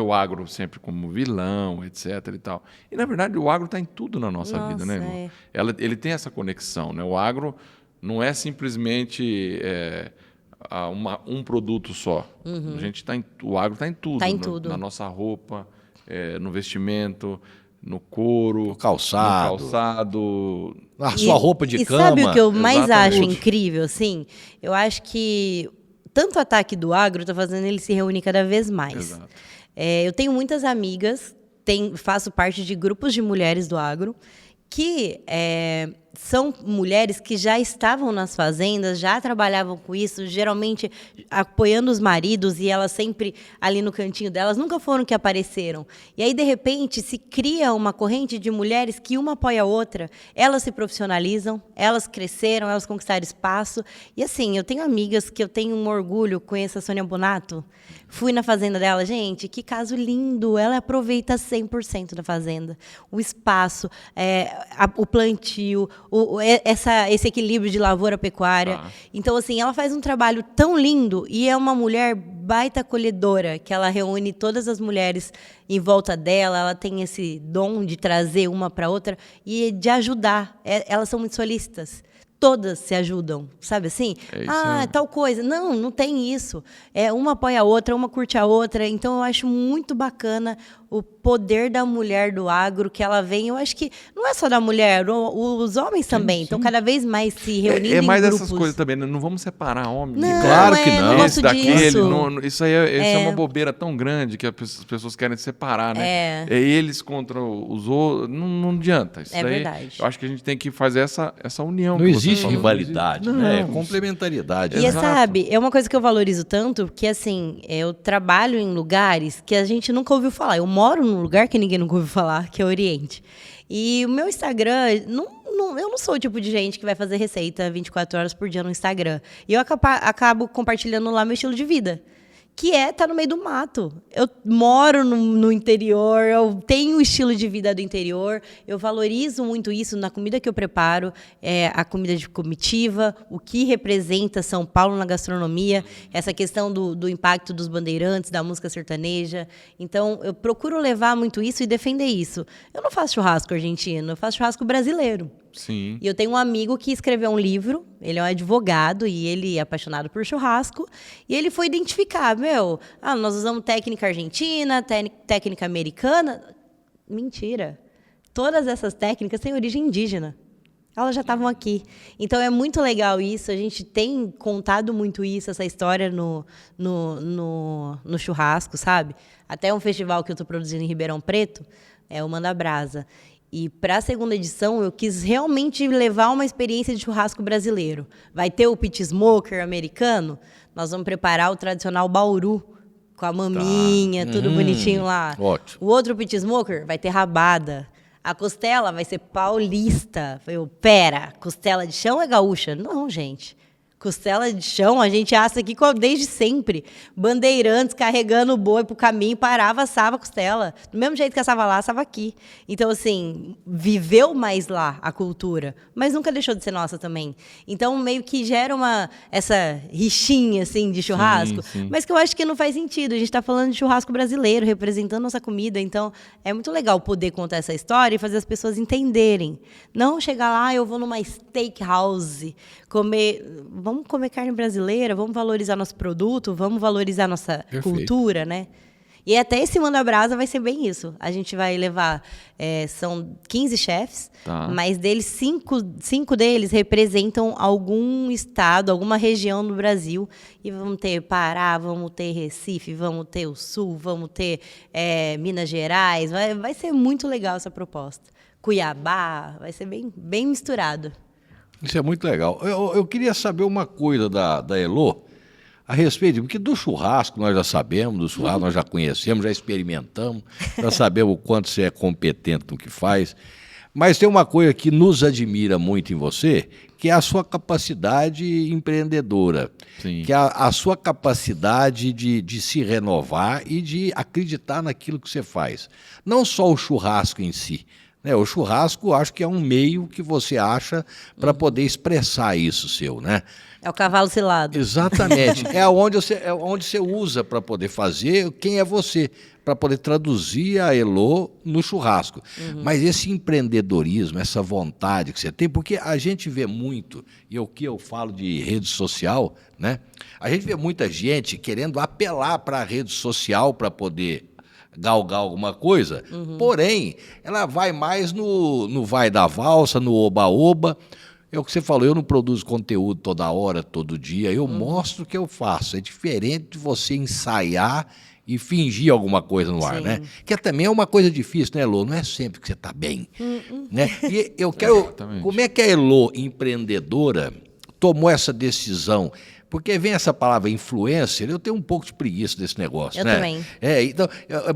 o agro sempre como vilão, etc. e tal. E na verdade o agro está em tudo na nossa vida, né, irmão? Ele tem essa conexão, né? O agro não é simplesmente um produto só. A gente o agro está em tudo. Tá em tudo. Na nossa roupa, no vestimento, no couro, no calçado. Na sua roupa de cama. E sabe o que eu mais acho incrível? Assim, eu acho que tanto o ataque do agro está fazendo ele se reunir cada vez mais. Exato. Eu tenho muitas amigas, faço parte de grupos de mulheres do agro, que são mulheres que já estavam nas fazendas, já trabalhavam com isso, geralmente apoiando os maridos, e elas sempre ali no cantinho delas, nunca foram que apareceram. E aí, de repente, se cria uma corrente de mulheres que uma apoia a outra, elas se profissionalizam, elas cresceram, elas conquistaram espaço. E assim, eu tenho amigas que eu tenho um orgulho, conheço a Sônia Bonato, fui na fazenda dela, gente, que caso lindo, ela aproveita 100% da fazenda, o espaço, o plantio, esse equilíbrio de lavoura-pecuária. Então, assim, ela faz um trabalho tão lindo e é uma mulher baita acolhedora, que ela reúne todas as mulheres em volta dela, ela tem esse dom de trazer uma para outra e de ajudar. Elas são muito solícitas. Todas se ajudam, sabe assim? Tal coisa. Não tem isso. Uma apoia a outra, uma curte a outra. Então, eu acho muito bacana o poder da mulher do agro, que ela vem. Eu acho que não é só da mulher, os homens também estão cada vez mais se reunindo em mais grupos. Essas coisas também, né? Não vamos separar homem. Claro que não. Esse daquele. Isso aí é uma bobeira tão grande que as pessoas querem separar, né? É eles contra os outros. Não adianta. Isso daí, verdade. Eu acho que a gente tem que fazer essa união. Não existe rivalidade, né? É complementariedade. E sabe, é uma coisa que eu valorizo tanto, que assim, eu trabalho em lugares que a gente nunca ouviu falar. Eu moro num lugar que ninguém nunca ouviu falar, que é o Oriente. E o meu Instagram, eu não sou o tipo de gente que vai fazer receita 24 horas por dia no Instagram. E eu acabo compartilhando lá meu estilo de vida, que tá no meio do mato. Eu moro no interior, eu tenho o estilo de vida do interior, eu valorizo muito isso na comida que eu preparo, a comida de comitiva, o que representa São Paulo na gastronomia, essa questão do impacto dos bandeirantes, da música sertaneja. Então, eu procuro levar muito isso e defender isso. Eu não faço churrasco argentino, eu faço churrasco brasileiro. Sim. E eu tenho um amigo que escreveu um livro, ele é um advogado e ele é apaixonado por churrasco. E ele foi identificar, nós usamos técnica argentina, técnica americana. Mentira. Todas essas técnicas têm origem indígena. Elas já estavam aqui. Então, é muito legal isso. A gente tem contado muito isso, essa história no churrasco, sabe? Até um festival que eu estou produzindo em Ribeirão Preto, é o Manda Brasa. E, para a segunda edição, eu quis realmente levar uma experiência de churrasco brasileiro. Vai ter o pit smoker americano. Nós vamos preparar o tradicional bauru, com a maminha, tudo bonitinho lá. Ótimo. O outro pit smoker vai ter rabada. A costela vai ser paulista. Pera, costela de chão é gaúcha? Não, gente. Costela de chão, a gente assa aqui desde sempre. Bandeirantes carregando o boi pro caminho, parava, assava a costela. Do mesmo jeito que assava lá, assava aqui. Então, assim, viveu mais lá a cultura, mas nunca deixou de ser nossa também. Então, meio que gera essa rixinha, assim, de churrasco, sim. mas que eu acho que não faz sentido. A gente tá falando de churrasco brasileiro, representando nossa comida. Então, é muito legal poder contar essa história e fazer as pessoas entenderem. Não chegar lá, eu vou numa steakhouse, vamos comer carne brasileira, vamos valorizar nosso produto, vamos valorizar nossa cultura, né? E até esse Manda Brasa vai ser bem isso. A gente vai levar, são 15 chefes, mas deles, 5 deles representam algum estado, alguma região do Brasil. E vamos ter Pará, vamos ter Recife, vamos ter o Sul, vamos ter Minas Gerais. Vai ser muito legal essa proposta. Cuiabá, vai ser bem, bem misturado. Isso é muito legal. Eu queria saber uma coisa da Elo a respeito, porque do churrasco nós já sabemos, do churrasco nós já conhecemos, já experimentamos, já sabemos o quanto você é competente no que faz. Mas tem uma coisa que nos admira muito em você, que é a sua capacidade empreendedora. Sim. Que é a sua capacidade de se renovar e de acreditar naquilo que você faz. Não só o churrasco em si. O churrasco, acho que é um meio que você acha para poder expressar isso seu, né? É o cavalo cilado. Exatamente. é onde você usa para poder fazer quem é você, para poder traduzir a Elo no churrasco. Mas esse empreendedorismo, essa vontade que você tem, porque a gente vê muito, e o que eu falo de rede social, né? A gente vê muita gente querendo apelar para a rede social para poder galgar alguma coisa, porém, ela vai mais no vai da valsa, no oba-oba. É o que você falou, eu não produzo conteúdo toda hora, todo dia, eu mostro o que eu faço. É diferente de você ensaiar e fingir alguma coisa no ar, né? Que também é uma coisa difícil, né, Elo? Não é sempre que você está bem, né? E eu quero... Exatamente. Como é que a Elo, empreendedora, tomou essa decisão? Porque vem essa palavra influencer, eu tenho um pouco de preguiça desse negócio, né? Eu também. Então,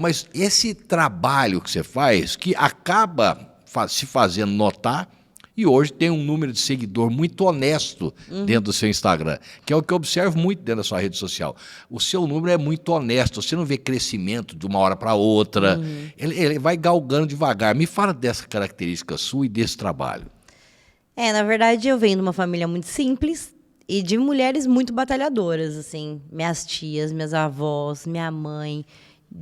mas esse trabalho que você faz, que acaba se fazendo notar, e hoje tem um número de seguidor muito honesto dentro do seu Instagram, que é o que eu observo muito dentro da sua rede social. O seu número é muito honesto, você não vê crescimento de uma hora para outra, ele vai galgando devagar. Me fala dessa característica sua e desse trabalho. Na verdade, eu venho de uma família muito simples, e de mulheres muito batalhadoras, assim. Minhas tias, minhas avós, minha mãe.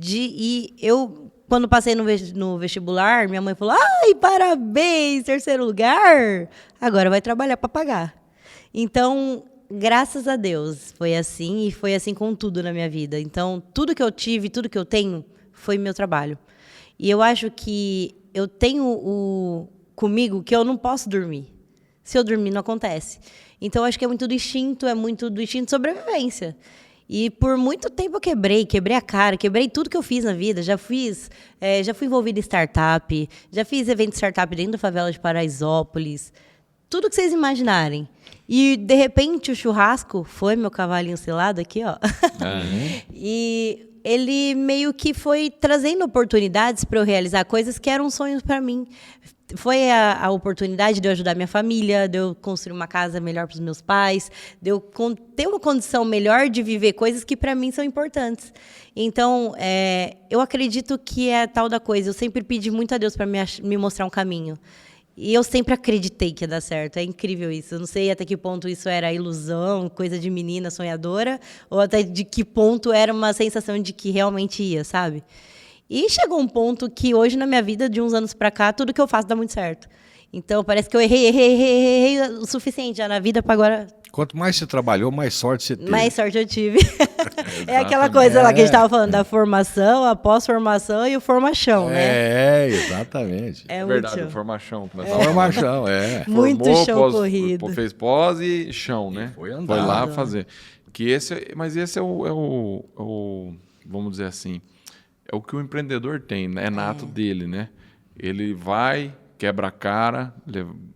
E eu, quando passei no vestibular, minha mãe falou: ai, parabéns, 3º lugar. Agora vai trabalhar para pagar. Então, graças a Deus, foi assim. E foi assim com tudo na minha vida. Então, tudo que eu tive, tudo que eu tenho, foi meu trabalho. E eu acho que eu tenho comigo que eu não posso dormir. Se eu dormir, não acontece. Então, acho que é muito do instinto de sobrevivência. E por muito tempo eu quebrei a cara, quebrei tudo que eu fiz na vida. Já fui envolvida em startup, já fiz evento de startup dentro da favela de Paraisópolis. Tudo que vocês imaginarem. E, de repente, o churrasco foi meu cavalinho selado aqui, ó. E ele meio que foi trazendo oportunidades para eu realizar coisas que eram sonhos para mim. Foi a oportunidade de eu ajudar minha família, de eu construir uma casa melhor para os meus pais, de eu ter uma condição melhor de viver coisas que para mim são importantes. Então, eu acredito que é a tal da coisa. Eu sempre pedi muito a Deus para me mostrar um caminho. E eu sempre acreditei que ia dar certo. É incrível isso. Eu não sei até que ponto isso era ilusão, coisa de menina sonhadora, ou até de que ponto era uma sensação de que realmente ia, sabe? E chegou um ponto que hoje na minha vida, de uns anos para cá, tudo que eu faço dá muito certo. Então, parece que eu errei o suficiente já na vida para agora... Quanto mais você trabalhou, mais sorte você teve. Mais sorte eu tive. É aquela coisa lá que a gente estava falando, da formação, a pós-formação e o formachão, né? Exatamente. É verdade, o formachão. Formachão, Muito Formou, chão corrido. Fez pós e chão, né? Foi andar. Foi lá fazer. Mas esse é o, vamos dizer assim, é o que o empreendedor tem, né? É nato dele, né? Ele vai, quebra a cara,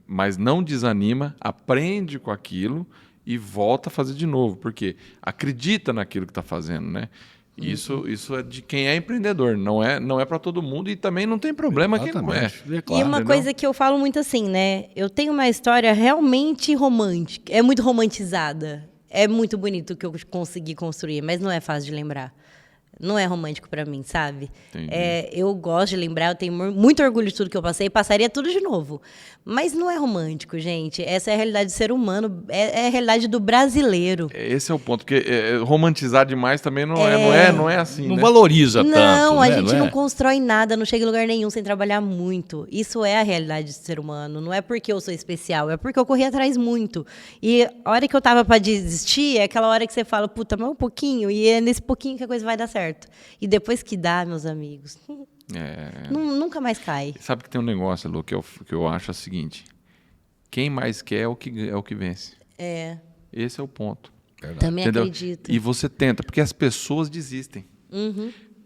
mas não desanima, aprende com aquilo e volta a fazer de novo, porque acredita naquilo que está fazendo, né? Isso é de quem é empreendedor, não é para todo mundo e também não tem problema quem não é. Claro, e uma coisa que eu falo muito assim, né? Eu tenho uma história realmente romântica, é muito romantizada, é muito bonito o que eu consegui construir, mas não é fácil de lembrar. Não é romântico pra mim, sabe? Eu gosto de lembrar, eu tenho muito orgulho de tudo que eu passei, passaria tudo de novo. Mas não é romântico, gente. Essa é a realidade do ser humano, é a realidade do brasileiro. Esse é o ponto, porque romantizar demais também não é assim, não né? valoriza tanto. Não, a né? gente não constrói nada, não chega em lugar nenhum sem trabalhar muito. Isso é a realidade do ser humano. Não é porque eu sou especial, é porque eu corri atrás muito. E a hora que eu tava pra desistir, é aquela hora que você fala, puta, mas um pouquinho, e é nesse pouquinho que a coisa vai dar certo. E depois que dá, meus amigos, nunca mais cai. Sabe que tem um negócio, Lu, que eu acho o seguinte: quem mais quer é o que vence. Esse é o ponto. Também entendeu? Acredito. E você tenta, porque as pessoas desistem.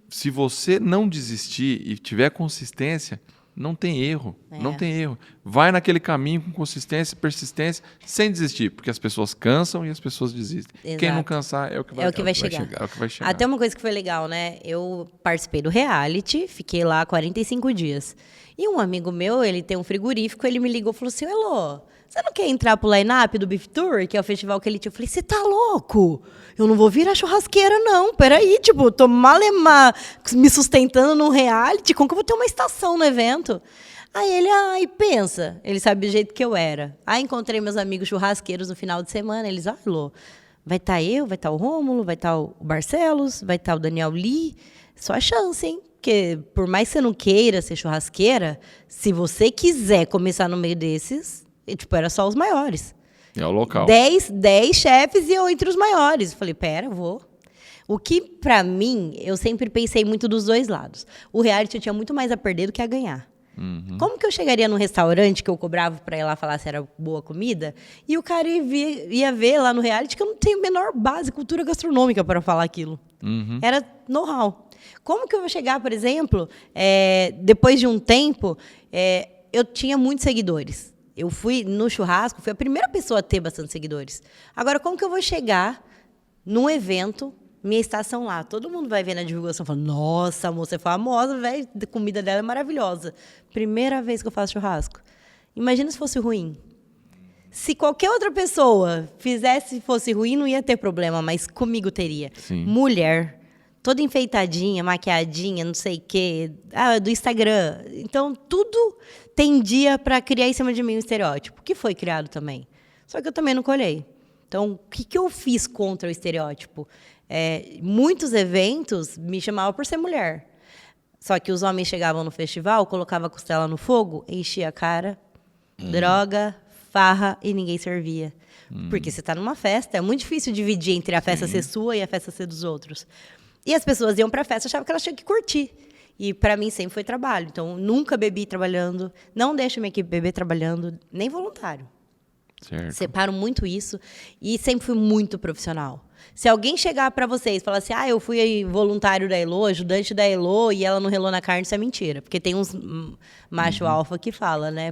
Se você não desistir e tiver consistência, não tem erro. Não tem erro. Vai naquele caminho com consistência, persistência, sem desistir, porque as pessoas cansam e as pessoas desistem. Exato. Quem não cansar é o que vai chegar. É o que vai chegar. Até uma coisa que foi legal, né? Eu participei do reality, fiquei lá 45 dias. E um amigo meu, ele tem um frigorífico, ele me ligou e falou assim: Elô, você não quer entrar pro line-up do Beef Tour, que é o festival que ele tinha? Eu falei, você tá louco? Eu não vou virar churrasqueira, não. Peraí, tipo, tô malemar me sustentando num reality, como que eu vou ter uma estação no evento? Aí ele, pensa. Ele sabe do jeito que eu era. Aí encontrei meus amigos churrasqueiros no final de semana. Eles, Elô, vai estar eu, vai estar o Rômulo, vai estar o Barcelos, vai estar o Daniel Lee. Só a chance, hein? Porque por mais que você não queira ser churrasqueira, se você quiser começar no meio desses, era só os maiores. É o local. 10 chefes e eu entre os maiores. Falei, eu vou. O que, pra mim, eu sempre pensei muito dos dois lados. O reality eu tinha muito mais a perder do que a ganhar. Como que eu chegaria num restaurante que eu cobrava pra ir lá falar se era boa comida e o cara ia ver lá no reality que eu não tenho a menor base, cultura gastronômica para falar aquilo. Era know-how. Como que eu vou chegar, por exemplo, depois de um tempo, eu tinha muitos seguidores. Eu fui no churrasco, fui a primeira pessoa a ter bastante seguidores. Agora, como que eu vou chegar num evento, minha estação lá, todo mundo vai ver na divulgação, falando, nossa, a moça é famosa, velho, a comida dela é maravilhosa. Primeira vez que eu faço churrasco. Imagina se fosse ruim. Se qualquer outra pessoa fizesse e fosse ruim, não ia ter problema, mas comigo teria. Sim. Mulher, toda enfeitadinha, maquiadinha, não sei o quê, do Instagram. Então, tudo tendia para criar em cima de mim um estereótipo, que foi criado também. Só que eu também não colhei. Então, o que eu fiz contra o estereótipo? Muitos eventos me chamavam por ser mulher. Só que os homens chegavam no festival, colocavam a costela no fogo, enchia a cara, droga, farra e ninguém servia. Porque você está numa festa, é muito difícil dividir entre a festa ser sua e a festa ser dos outros. E as pessoas iam para a festa, achavam que elas tinham que curtir. E para mim sempre foi trabalho. Então, nunca bebi trabalhando, não deixo minha equipe beber trabalhando, nem voluntário. Certo. Separo muito isso e sempre fui muito profissional. Se alguém chegar para vocês e falar assim, eu fui voluntário da Elô, ajudante da Elô e ela não relou na carne, isso é mentira. Porque tem uns macho alfa que fala, né,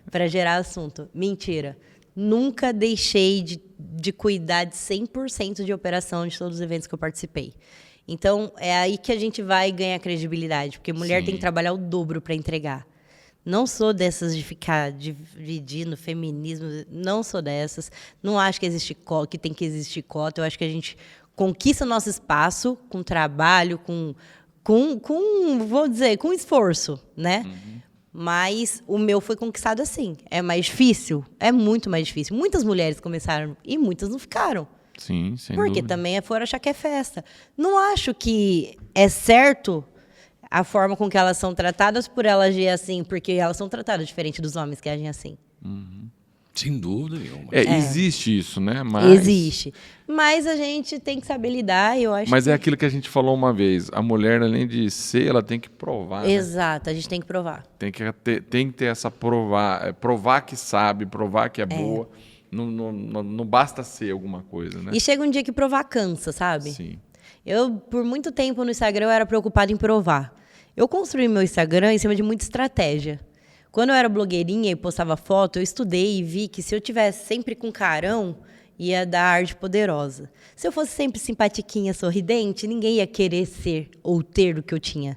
para gerar assunto. Mentira. Nunca deixei de cuidar de 100% de operação de todos os eventos que eu participei. Então, é aí que a gente vai ganhar credibilidade, porque mulher tem que trabalhar o dobro para entregar. Não sou dessas de ficar dividindo feminismo, não sou dessas. Não acho que tem que existir cota. Eu acho que a gente conquista nosso espaço com trabalho, vou dizer, com esforço, né? Mas o meu foi conquistado assim. É mais difícil? É muito mais difícil. Muitas mulheres começaram e muitas não ficaram. Sim, sem Porque dúvida. também foram achar que é festa. Não acho que é certo a forma com que elas são tratadas por elas agir assim, porque elas são tratadas diferente dos homens que agem assim. Sem dúvida nenhuma. Existe isso, né? Existe. Mas a gente tem que saber lidar, eu acho. Mas é aquilo que a gente falou uma vez. A mulher, além de ser, ela tem que provar. Exato, a gente tem que provar. Tem que ter essa provar que sabe, provar que é boa. Não basta ser alguma coisa, né? E chega um dia que provar cansa, sabe? Sim. Eu, por muito tempo no Instagram, eu era preocupada em provar. Eu construí meu Instagram em cima de muita estratégia. Quando eu era blogueirinha e postava foto, eu estudei e vi que se eu tivesse sempre com carão, ia dar ar de poderosa. Se eu fosse sempre simpatiquinha, sorridente, ninguém ia querer ser ou ter o que eu tinha.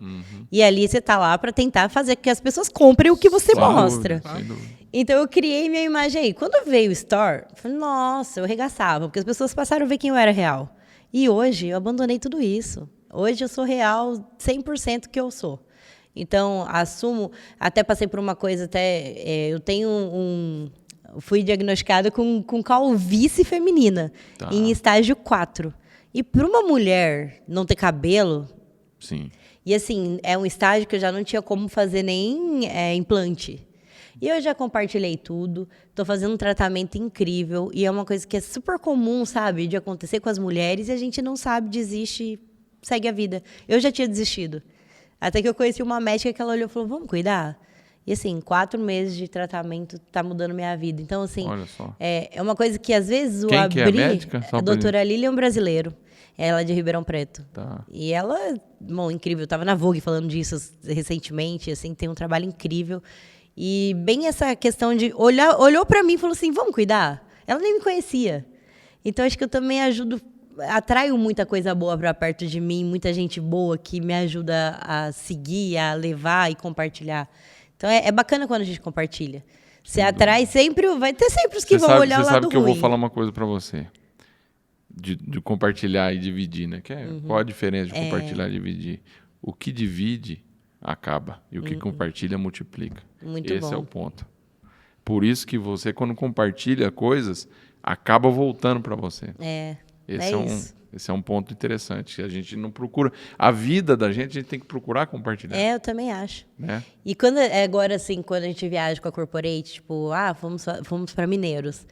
E ali você tá lá para tentar fazer com que as pessoas comprem o que você mostra. Sem dúvida. Então eu criei minha imagem aí. Quando veio o Store, eu falei, nossa, eu arregaçava, porque as pessoas passaram a ver quem eu era real. E hoje eu abandonei tudo isso. Hoje eu sou real 100% que eu sou. Então, assumo, até passei por uma coisa, eu tenho fui diagnosticada com calvície feminina, em estágio 4. E para uma mulher não ter cabelo... Sim. E assim, é um estágio que eu já não tinha como fazer nem implante. E eu já compartilhei tudo, estou fazendo um tratamento incrível, e é uma coisa que é super comum, sabe, de acontecer com as mulheres, e a gente não sabe, desiste, segue a vida. Eu já tinha desistido. Até que eu conheci uma médica que ela olhou e falou, vamos cuidar? E assim, 4 meses de tratamento tá mudando minha vida. Então, assim, olha só. É uma coisa que às vezes o Quem abrir... que é a médica? A doutora Lilian Brasileiro. Ela é de Ribeirão Preto. Tá. E ela, bom, incrível. Eu tava na Vogue falando disso recentemente, assim, tem um trabalho incrível. E bem essa questão de olhou para mim e falou assim, vamos cuidar? Ela nem me conhecia. Então, acho que eu também atraio muita coisa boa para perto de mim, muita gente boa que me ajuda a seguir, a levar e compartilhar. Então, é bacana quando a gente compartilha. Você atrai sempre, vai ter sempre os que vão olhar o lado ruim. Você sabe que eu vou falar uma coisa para você. De compartilhar e dividir, né? Qual a diferença de compartilhar e dividir? O que divide, acaba. E o que compartilha, multiplica. Muito bom. Esse é o ponto. Por isso que você, quando compartilha coisas, acaba voltando para você. Esse é um ponto interessante. A gente não procura... A vida da gente, a gente tem que procurar compartilhar. Eu também acho. Né? E agora, assim, quando a gente viaja com a Corporate, tipo, fomos para Mineiros.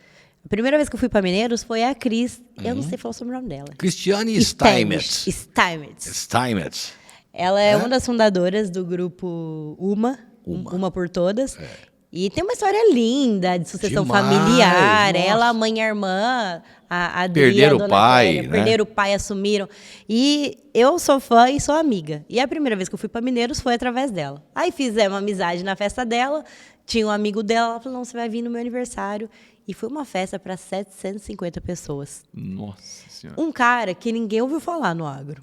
A primeira vez que eu fui para Mineiros foi a Cris, eu não sei falar o sobrenome dela. Cristiane Steinmetz. Steinmetz. Ela é uma das fundadoras do grupo Uma por Todas. E tem uma história linda de sucessão familiar. Nossa. Ela, a mãe e a irmã, a Adri, perderam a dona o pai, Clélia, né? Perderam o pai, assumiram. E eu sou fã e sou amiga. E a primeira vez que eu fui para Mineiros foi através dela. Aí fizemos amizade na festa dela, tinha um amigo dela, ela falou, não, você vai vir no meu aniversário. E foi uma festa para 750 pessoas. Nossa Senhora. Um cara que ninguém ouviu falar no agro.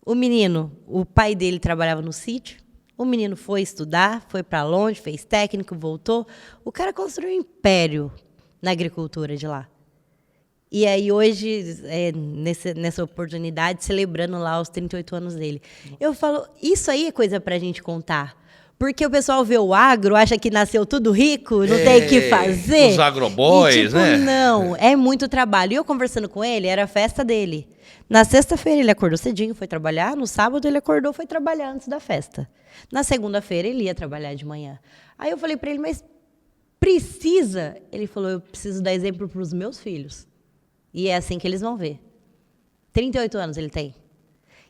O menino, o pai dele trabalhava no sítio. O menino foi estudar, foi para longe, fez técnico, voltou. O cara construiu um império na agricultura de lá. E aí hoje, nessa oportunidade, celebrando lá os 38 anos dele. Eu falo, isso aí é coisa para a gente contar. Porque o pessoal vê o agro, acha que nasceu tudo rico, não tem o que fazer. Os agroboys, né? Não, é muito trabalho. E eu conversando com ele, era a festa dele. Na sexta-feira ele acordou cedinho, foi trabalhar. No sábado ele acordou, foi trabalhar antes da festa. Na segunda-feira ele ia trabalhar de manhã. Aí eu falei para ele, mas precisa? Ele falou, eu preciso dar exemplo para os meus filhos. E é assim que eles vão ver. 38 anos ele tem.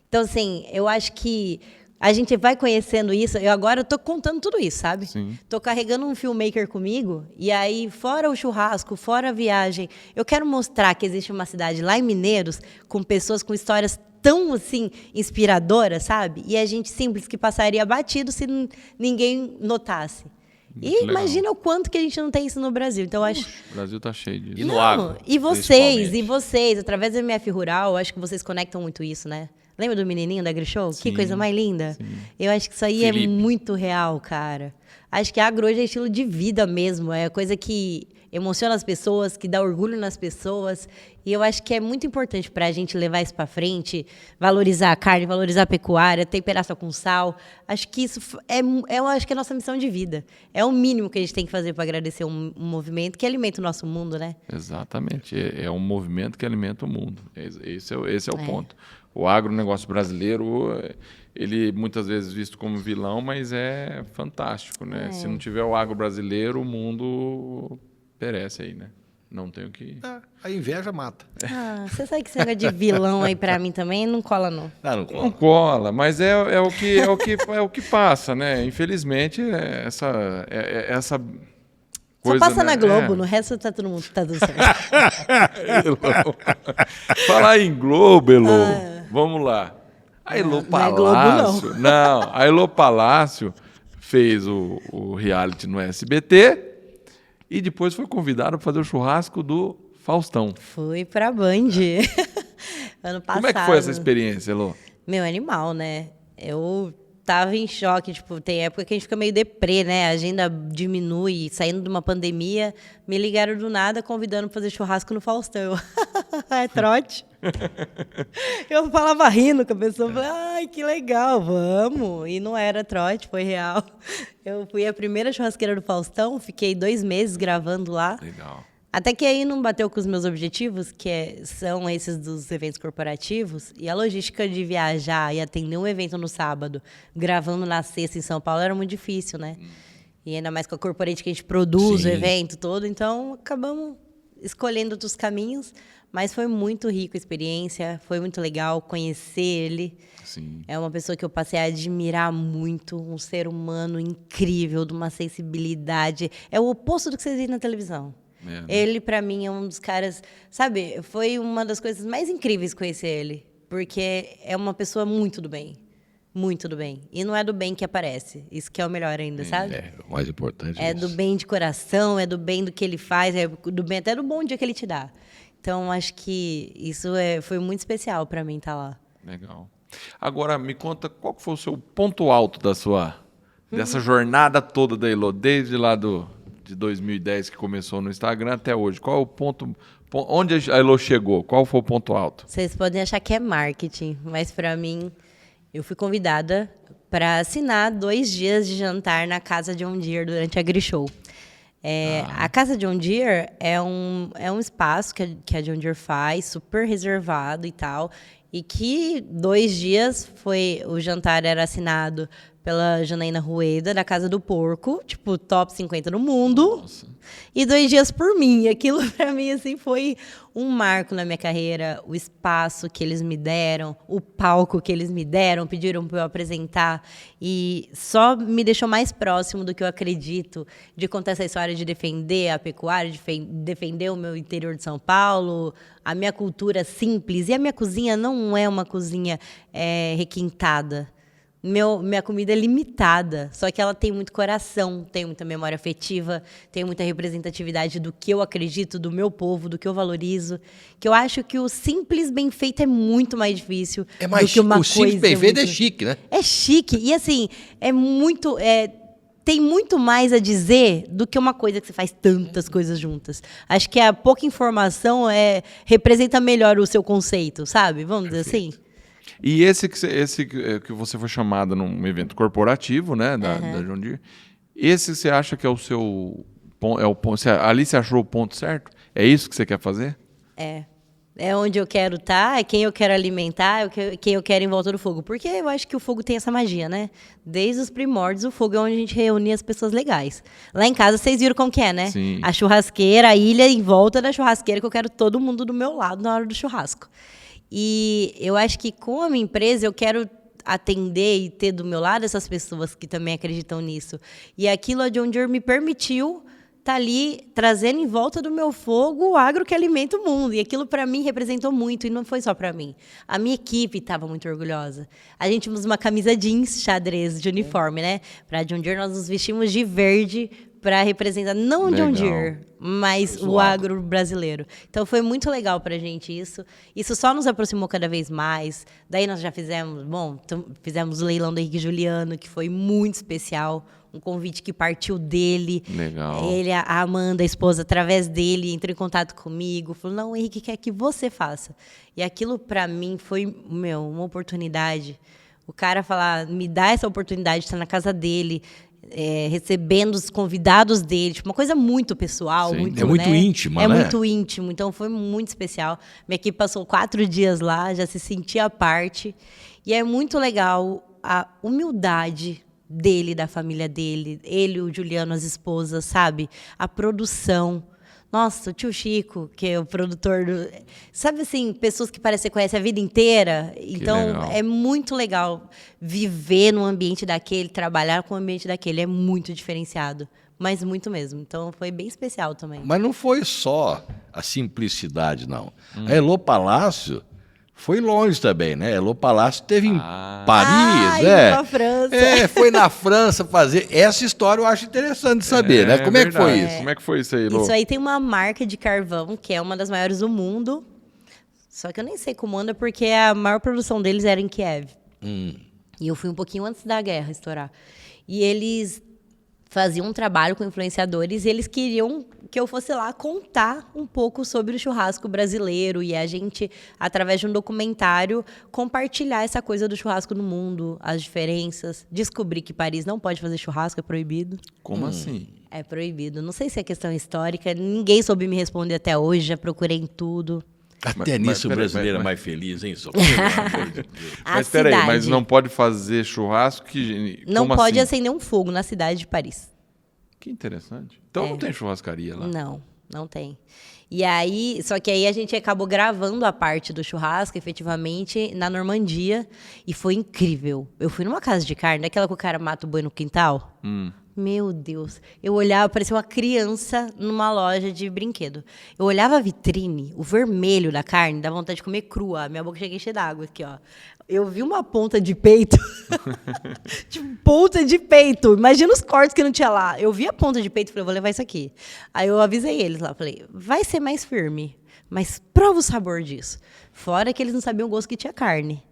Então, assim, eu acho que a gente vai conhecendo isso. Agora eu tô contando tudo isso, sabe? Sim. Tô carregando um filmmaker comigo. E aí, fora o churrasco, fora a viagem, eu quero mostrar que existe uma cidade lá em Mineiros com pessoas com histórias tão, assim, inspiradoras, sabe? E a gente simples que passaria batido se ninguém notasse. E imagina o quanto que a gente não tem isso no Brasil. Então, acho... O Brasil tá cheio disso. E no agro, e vocês, através da MF Rural, acho que vocês conectam muito isso, né? Lembra do menininho da AgriShow? Sim, que coisa mais linda. Sim. Eu acho que isso aí Felipe. É muito real, cara. Acho que agro hoje é estilo de vida mesmo. É coisa que emociona as pessoas, que dá orgulho nas pessoas. E eu acho que é muito importante para a gente levar isso para frente, valorizar a carne, valorizar a pecuária, temperar só com sal. Acho que isso eu acho que é a nossa missão de vida. É o mínimo que a gente tem que fazer para agradecer um movimento que alimenta o nosso mundo, né? Exatamente. É um movimento que alimenta o mundo. Esse é o ponto. O agronegócio brasileiro, ele muitas vezes visto como vilão, mas é fantástico, né? Se não tiver o agro brasileiro, o mundo perece aí, né? Não tem o que... a inveja mata. Você sabe que esse negócio de vilão aí pra mim também não cola, não. Não cola. Não cola, mas é o que passa, né? Infelizmente, essa coisa... Só passa né? na Globo, no resto tá todo mundo tudo certo. Falar em Globo, Elô, vamos lá. A Elô Palácio... Não, a Elô Palácio fez o reality no SBT... E depois foi convidado para fazer o churrasco do Faustão. Fui pra Band. Ano passado. Como é que foi essa experiência, Elô? Meu, animal, né? Eu tava em choque. Tipo, tem época que a gente fica meio deprê, né? A agenda diminui. Saindo de uma pandemia, me ligaram do nada convidando para fazer churrasco no Faustão. É trote. Eu falava rindo com a pessoa. Falei, ai, que legal, vamos. E não era trote, foi real. Eu fui a primeira churrasqueira do Faustão. Fiquei 2 meses gravando lá. Legal. Até que aí não bateu com os meus objetivos, que são esses dos eventos corporativos. E a logística de viajar e atender um evento no sábado, gravando na sexta em São Paulo, era muito difícil, né? E ainda mais com a corporate que a gente produz o evento todo. Então, acabamos escolhendo outros caminhos. Mas foi muito rico a experiência, foi muito legal conhecer ele. Sim. É uma pessoa que eu passei a admirar muito, um ser humano incrível, de uma sensibilidade. É o oposto do que vocês veem na televisão. Né? Ele, pra mim, é um dos caras... Sabe, foi uma das coisas mais incríveis conhecer ele. Porque é uma pessoa muito do bem. Muito do bem. E não é do bem que aparece. Isso que é o melhor ainda, sabe? É, o mais importante é do bem de coração, é do bem do que ele faz, é do bem até do bom dia que ele te dá. Então, acho que isso foi muito especial para mim estar lá. Legal. Agora, me conta, qual foi o seu ponto alto dessa jornada toda da Elô, desde lá de 2010, que começou no Instagram, até hoje? Qual é o ponto... Onde a Elô chegou? Qual foi o ponto alto? Vocês podem achar que é marketing, mas para mim, eu fui convidada para assinar 2 dias de jantar na casa de John Deere durante a AgriShow. A casa John Deere é um espaço que a John Deere faz, super reservado e tal, e que 2 dias o jantar era assinado pela Janaína Rueda, da Casa do Porco, tipo, top 50 no mundo. Nossa. E 2 dias por mim. Aquilo, para mim, assim, foi um marco na minha carreira. O espaço que eles me deram, o palco que eles me deram, pediram para eu apresentar. E só me deixou mais próximo do que eu acredito de contar essa história de defender a pecuária, de defender o meu interior de São Paulo, a minha cultura simples. E a minha cozinha não é uma cozinha requintada. Minha comida é limitada, só que ela tem muito coração, tem muita memória afetiva, tem muita representatividade do que eu acredito, do meu povo, do que eu valorizo. Que eu acho que o simples bem feito é muito mais difícil do que uma coisa... O simples bem feito é chique, né? É chique. E assim, tem muito mais a dizer do que uma coisa que você faz tantas coisas juntas. Acho que a pouca informação representa melhor o seu conceito, sabe? Vamos dizer assim? E esse que você foi chamada num evento corporativo, né, da John Deere, esse você acha que é o seu ponto, ali você achou o ponto certo? É isso que você quer fazer? É onde eu quero estar, é quem eu quero alimentar, é quem eu quero em volta do fogo. Porque eu acho que o fogo tem essa magia, né? Desde os primórdios, o fogo é onde a gente reúne as pessoas legais. Lá em casa, vocês viram como que é, né? Sim. A churrasqueira, a ilha em volta da churrasqueira, que eu quero todo mundo do meu lado na hora do churrasco. E eu acho que com a minha empresa eu quero atender e ter do meu lado essas pessoas que também acreditam nisso. E aquilo a John Deere me permitiu estar ali trazendo em volta do meu fogo o agro que alimenta o mundo. E aquilo para mim representou muito, e não foi só para mim. A minha equipe estava muito orgulhosa. A gente usa uma camisa jeans xadrez de uniforme, né? Para a John Deere nós nos vestimos de verde para representar não o John Deere, mas o agro brasileiro. Então foi muito legal para a gente isso. Isso só nos aproximou cada vez mais. Daí nós já fizemos o leilão do Henrique Juliano, que foi muito especial. Um convite que partiu dele. Legal. Ele, a Amanda, a esposa, através dele, entrou em contato comigo. Falou, não, o Henrique quer que você faça. E aquilo para mim foi, uma oportunidade. O cara falar, me dá essa oportunidade de estar na casa dele, recebendo os convidados dele, tipo, uma coisa muito pessoal. Muito, é muito íntima, né? É muito íntimo, então foi muito especial. Minha equipe passou 4 dias lá, já se sentia parte. E é muito legal a humildade dele, da família dele, ele, o Juliano, as esposas, sabe? A produção. Nossa, o tio Chico, que é o produtor do... Sabe assim, pessoas que parece que você conhece a vida inteira? Então, é muito legal viver num ambiente daquele, trabalhar com o ambiente daquele. É muito diferenciado, mas muito mesmo. Então, foi bem especial também. Mas não foi só a simplicidade, não. A Elô Palácio foi longe também, né? Elô Palácio teve em Paris, na França. Foi na França fazer. Essa história eu acho interessante de saber, né? Como é que foi isso? Como é que foi isso aí, Elô? Isso aí tem uma marca de carvão, que é uma das maiores do mundo. Só que eu nem sei como anda, porque a maior produção deles era em Kiev. E eu fui um pouquinho antes da guerra estourar. E eles faziam um trabalho com influenciadores e eles queriam que eu fosse lá contar um pouco sobre o churrasco brasileiro e a gente, através de um documentário, compartilhar essa coisa do churrasco no mundo, as diferenças, descobrir que Paris não pode fazer churrasco, é proibido. Como assim? É proibido. Não sei se é questão histórica, ninguém soube me responder até hoje, já procurei em tudo. Até nisso o brasileiro é mais feliz, hein, Sô? Mas peraí, mas não pode fazer churrasco? Não pode assim? acender um fogo na cidade de Paris. Que interessante. Então não tem churrascaria lá? Não tem. E aí, só que aí a gente acabou gravando a parte do churrasco, efetivamente, na Normandia, e foi incrível. Eu fui numa casa de carne, daquela que o cara mata o boi no quintal. Meu Deus. Eu olhava, parecia uma criança numa loja de brinquedo. Eu olhava a vitrine, o vermelho da carne, dava vontade de comer crua. Minha boca chega a encher d'água aqui, ó. Eu vi uma ponta de peito. Tipo, ponta de peito. Imagina os cortes que não tinha lá. Eu vi a ponta de peito e falei, eu vou levar isso aqui. Aí eu avisei eles lá, falei, vai ser mais firme, mas prova o sabor disso. Fora que eles não sabiam o gosto que tinha carne.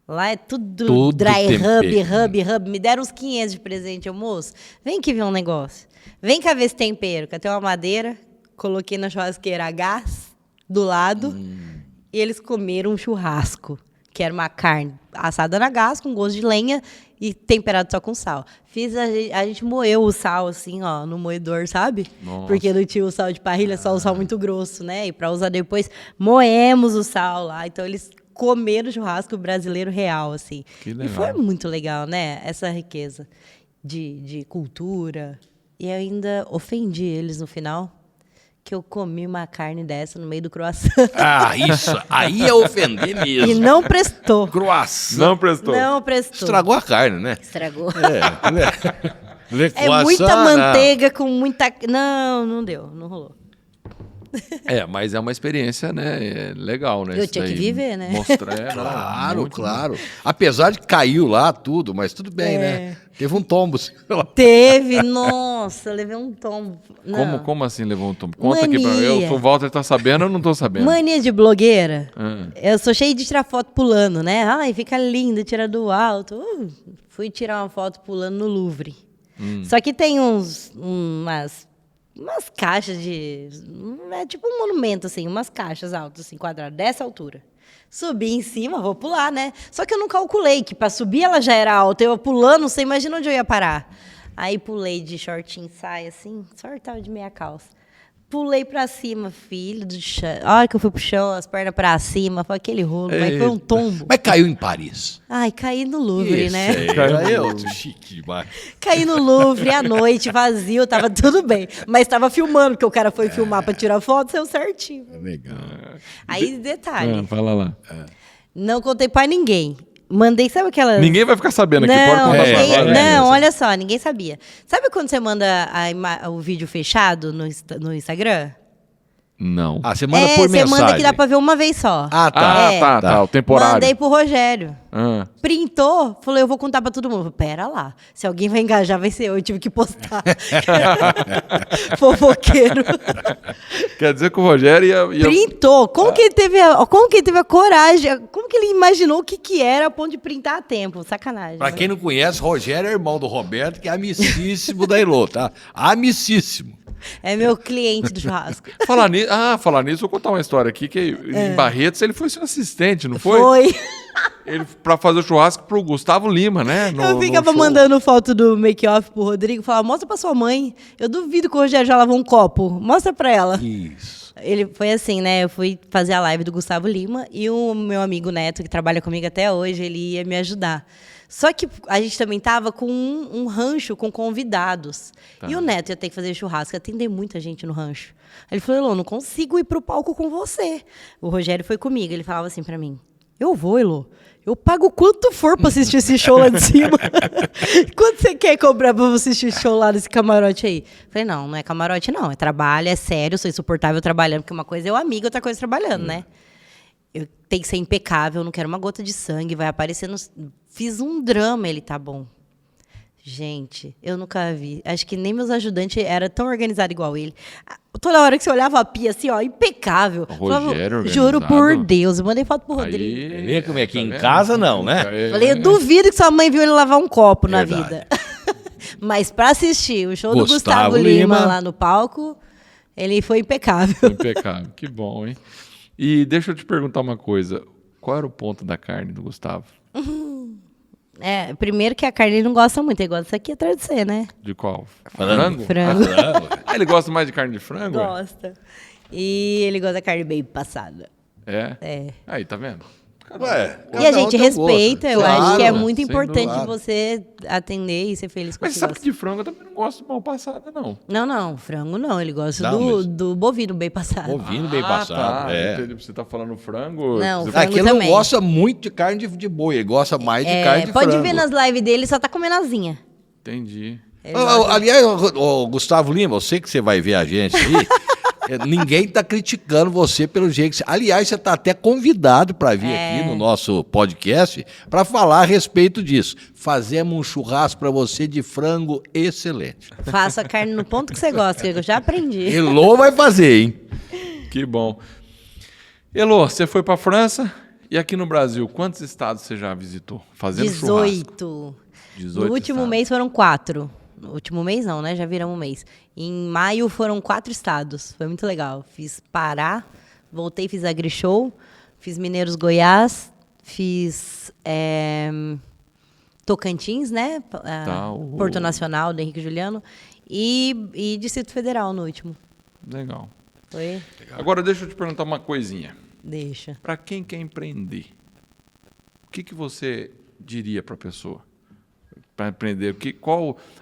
Lá é tudo dry rub. Me deram uns 500 de presente, moço. Vem que ver um negócio. Vem cá ver esse tempero. Catei uma madeira, coloquei na churrasqueira a gás do lado e eles comeram um churrasco, que era uma carne assada na gás com gosto de lenha e temperado só com sal. A gente moeu o sal assim, ó, no moedor, sabe? Nossa. Porque não tinha o sal de parrilha, só o sal muito grosso, né? E para usar depois, moemos o sal lá. Então eles comeram o churrasco brasileiro real, assim. Que legal. E foi muito legal, né? Essa riqueza de cultura. E eu ainda ofendi eles no final, que eu comi uma carne dessa no meio do croissant. Isso. Aí é ofender mesmo. E não prestou. Croissant. Não prestou. Não prestou. Estragou a carne, né? Estragou. É muita manteiga com muita... Não deu. Não rolou. Mas é uma experiência, né? Legal, né? Eu tinha que viver, né? Mostrar, claro. Apesar de que caiu lá tudo, mas tudo bem, né? Teve um tombo. Teve, nossa, levei um tombo. Como assim levou um tombo? Conta aqui pra mim. O Walter tá sabendo, eu não tô sabendo. Mania de blogueira. Eu sou cheia de tirar foto pulando, né? Ai, fica lindo, tira do alto. Fui tirar uma foto pulando no Louvre. Só que tem umas caixas de... É tipo um monumento, assim, umas caixas altas, assim, quadradas, dessa altura. Subi em cima, vou pular, né? Só que eu não calculei que para subir ela já era alta. Eu pulando, você imagina onde eu ia parar. Aí pulei de shortinho, saia, assim, só tava de meia calça. Pulei pra cima, filho do chão. A hora que eu fui pro chão, as pernas pra cima, foi aquele rolo, mas foi um tombo. Mas caiu em Paris. Ai, caí no Louvre, né? Caiu chique demais. Caí no Louvre à noite, vazio, tava tudo bem. Mas tava filmando, porque o cara foi filmar pra tirar foto, saiu certinho. Legal. Aí, detalhe. Fala lá. Não contei pra ninguém. Mandei, sabe aquela... Ninguém vai ficar sabendo aqui, pode contar pra agora. Não, olha só, ninguém sabia. Sabe quando você manda o vídeo fechado no Instagram? Não. Você manda por mensagem. Você manda que dá pra ver uma vez só. Tá, o temporário. Mandei pro Rogério. Printou, falou, eu vou contar pra todo mundo. Pera lá, se alguém vai engajar, vai ser eu tive que postar. Fofoqueiro. Quer dizer que o Rogério ia... Printou. Como que ele teve a coragem? Como que ele imaginou o que era a ponto de printar a tempo? Sacanagem. Pra quem não conhece, Rogério é irmão do Roberto, que é amicíssimo da Elô, tá? Amicíssimo. É meu cliente do churrasco. Falar nisso, vou contar uma história aqui, que em Barretos ele foi seu assistente, não foi? Foi. Ele, pra fazer o churrasco pro Gustavo Lima, né? Eu ficava mandando foto do make-off pro Rodrigo, falava, mostra pra sua mãe. Eu duvido que o Rogério já lavou um copo. Mostra pra ela. Isso. Ele foi assim, né? Eu fui fazer a live do Gustavo Lima e o meu amigo Neto, que trabalha comigo até hoje, ele ia me ajudar. Só que a gente também tava com um rancho com convidados. Tá. E o Neto ia ter que fazer churrasco, atender muita gente no rancho. Aí ele falou, Elô, não consigo ir pro palco com você. O Rogério foi comigo, ele falava assim pra mim, eu vou, Elô. Eu pago quanto for pra assistir esse show lá de cima. Quanto você quer cobrar pra você assistir show lá nesse camarote aí? Falei, não é camarote não, é trabalho, é sério, sou insuportável trabalhando, porque uma coisa é o amigo, outra coisa é trabalhando, né? Eu tenho que ser impecável, não quero uma gota de sangue, vai aparecer Fiz um drama, ele tá bom. Gente, eu nunca vi. Acho que nem meus ajudantes eram tão organizados igual ele. Toda hora que você olhava a pia assim, ó, impecável. Rogério, juro por Deus, eu mandei foto pro Rodrigo. Ele ia comer aqui em casa, não, né? Falei, eu duvido que sua mãe viu ele lavar um copo na vida. Mas pra assistir o show do Gustavo Lima lá no palco, ele foi impecável. Impecável, que bom, hein? E deixa eu te perguntar uma coisa. Qual era o ponto da carne do Gustavo? Primeiro que a carne ele não gosta muito, ele gosta disso aqui atrás de você, né? De qual? Frango. Ele gosta mais de carne de frango? Gosta. E ele gosta da carne bem passada. É? Aí, tá vendo? E a gente respeita, eu acho que é muito importante você atender e ser feliz com Mas você sabe que de frango eu também não gosto de mal passada, não. Não, frango não, ele gosta do bovino bem passado. Bovino bem passado, Você tá falando frango... Não, você... frango ele também. não gosta muito de carne de boi, ele gosta mais de carne de pode frango. ver nas lives dele, ele só tá comendo asinha. Entendi. Aliás, Gustavo Lima, eu sei que você vai ver a gente aí. Ninguém está criticando você pelo jeito. Aliás, você está até convidado para vir aqui no nosso podcast para falar a respeito disso. Fazemos um churrasco para você de frango excelente. Faça a carne no ponto que você gosta, que eu já aprendi. Elô vai fazer, hein? Que bom. Elô, você foi para a França e aqui no Brasil, quantos estados você já visitou fazendo 18. churrasco? 18 no último mês foram 4. No último mês não, né? Já viramos um mês. Em maio foram 4 estados. Foi muito legal. Fiz Pará, voltei, fiz AgriShow, fiz Mineiros Goiás, fiz Tocantins, né? Porto Nacional, do Henrique Juliano. E Distrito Federal no último. Legal. Foi? Agora deixa eu te perguntar uma coisinha. Deixa. Para quem quer empreender, o que você diria para a pessoa? Para empreender,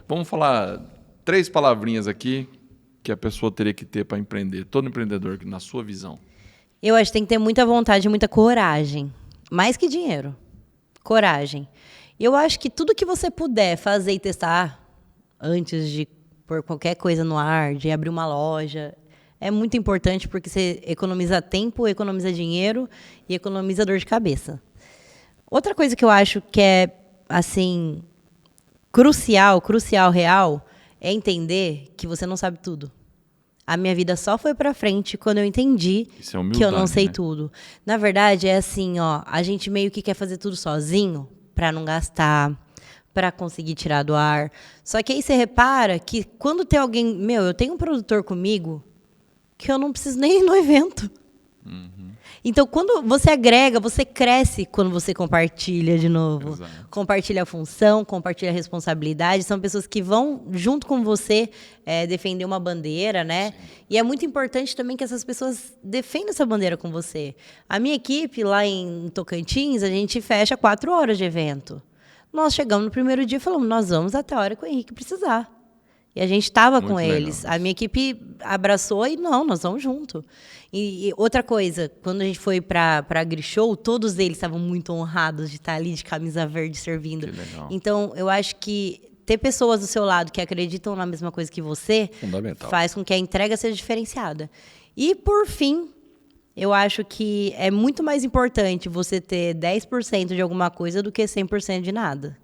vamos falar 3 palavrinhas aqui que a pessoa teria que ter para empreender. Todo empreendedor, na sua visão. Eu acho que tem que ter muita vontade e muita coragem. Mais que dinheiro. Coragem. Eu acho que tudo que você puder fazer e testar antes de pôr qualquer coisa no ar, de abrir uma loja, é muito importante porque você economiza tempo, economiza dinheiro e economiza dor de cabeça. Outra coisa que eu acho que é, assim... crucial, real, é entender que você não sabe tudo. A minha vida só foi pra frente quando eu entendi que eu não sei tudo. Na verdade, é assim, ó, a gente meio que quer fazer tudo sozinho pra não gastar, pra conseguir tirar do ar. Só que aí você repara que quando tem alguém... eu tenho um produtor comigo que eu não preciso nem ir no evento. Então, quando você agrega, você cresce quando você compartilha de novo. Exato. Compartilha a função, compartilha a responsabilidade. São pessoas que vão, junto com você, defender uma bandeira, né? Sim. E é muito importante também que essas pessoas defendam essa bandeira com você. A minha equipe, lá em Tocantins, a gente fecha 4 horas de evento. Nós chegamos no primeiro dia e falamos, nós vamos até a hora que o Henrique precisar. E a gente estava com eles. A minha equipe abraçou e nós vamos junto. E outra coisa, quando a gente foi para AgriShow, todos eles estavam muito honrados de estar ali de camisa verde servindo. Que legal. Então, eu acho que ter pessoas do seu lado que acreditam na mesma coisa que você faz com que a entrega seja diferenciada. E, por fim, eu acho que é muito mais importante você ter 10% de alguma coisa do que 100% de nada.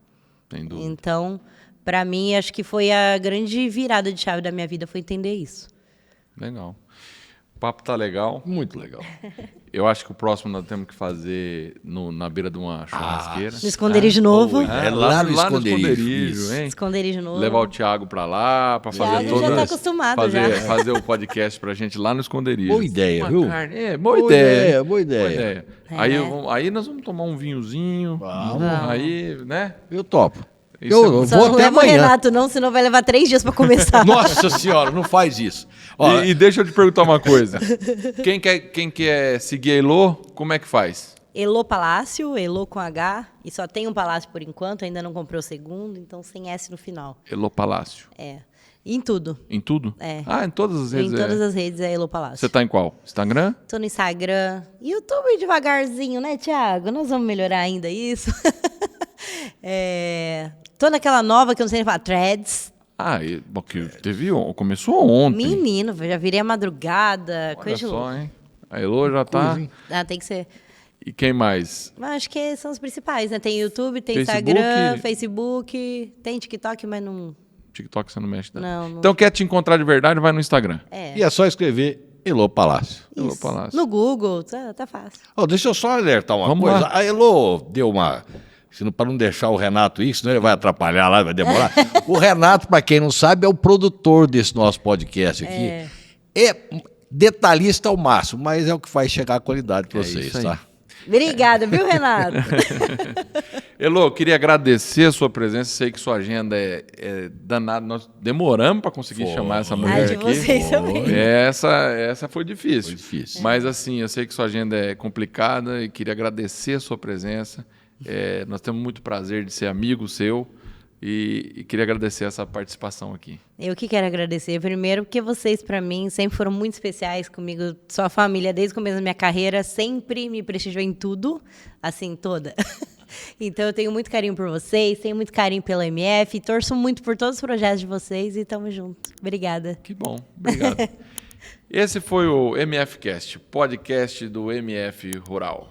Sem dúvida. Então... para mim, acho que foi a grande virada de chave da minha vida, foi entender isso. Legal. papo tá legal. Muito legal. Eu acho que o próximo nós temos que fazer na beira de uma churrasqueira. No esconderijo novo. Lá no esconderijo, hein? Esconderijo novo. Levar o Thiago pra lá, pra fazer todas... já tá acostumado já. Fazer o podcast pra gente lá no esconderijo. Boa ideia, viu? Boa ideia. Boa ideia. Aí nós vamos tomar um vinhozinho. Vamos. Aí, né? Eu topo. Eu vou até amanhã. Não Renato não, senão vai levar 3 dias para começar. Nossa senhora, não faz isso. Ó, e deixa eu te perguntar uma coisa. Quem quer seguir a Elô, como é que faz? Elô Palácio, Elô com H. E só tem um Palácio por enquanto, ainda não comprei o segundo, então sem S no final. Elô Palácio. Em tudo. Em tudo? Em todas as redes? Em todas as redes é Elô Palácio. Você tá em qual? Instagram? Tô no Instagram. YouTube devagarzinho, né, Thiago? Nós vamos melhorar ainda isso. Tô naquela nova que eu não sei nem falar, Threads. Começou ontem. Menino, já virei a madrugada. Olha só, hein? A Elô já tá... tem que ser. E quem mais? Acho que são os principais, né? Tem YouTube, tem Instagram, Facebook, tem TikTok, mas não... TikTok você não mexe, né? Não. Então, quer te encontrar de verdade, vai no Instagram. E é só escrever Elô Palácio. Elô Palácio. No Google, tá fácil. Deixa eu só alertar uma coisa. Lá. A Elô deu uma... Para não deixar o Renato ir, senão ele vai atrapalhar lá, vai demorar. O Renato, para quem não sabe, é o produtor desse nosso podcast aqui. É detalhista ao máximo, mas é o que faz chegar a qualidade para vocês, tá? Obrigada, viu, Renato? Elô, queria agradecer a sua presença. Sei que sua agenda é danada. Nós demoramos para conseguir chamar essa mulher aqui. Vocês também. Essa foi difícil. Foi difícil. Mas assim, eu sei que sua agenda é complicada e queria agradecer a sua presença. Nós temos muito prazer de ser amigo seu e queria agradecer essa participação aqui. Eu que quero agradecer. Primeiro, porque vocês, para mim, sempre foram muito especiais comigo. Sua família, desde o começo da minha carreira, sempre me prestigiou em tudo, assim, toda. Então, eu tenho muito carinho por vocês, tenho muito carinho pela MF, torço muito por todos os projetos de vocês e tamo junto. Obrigada. Que bom, obrigado. Esse foi o MFcast, podcast do MF Rural.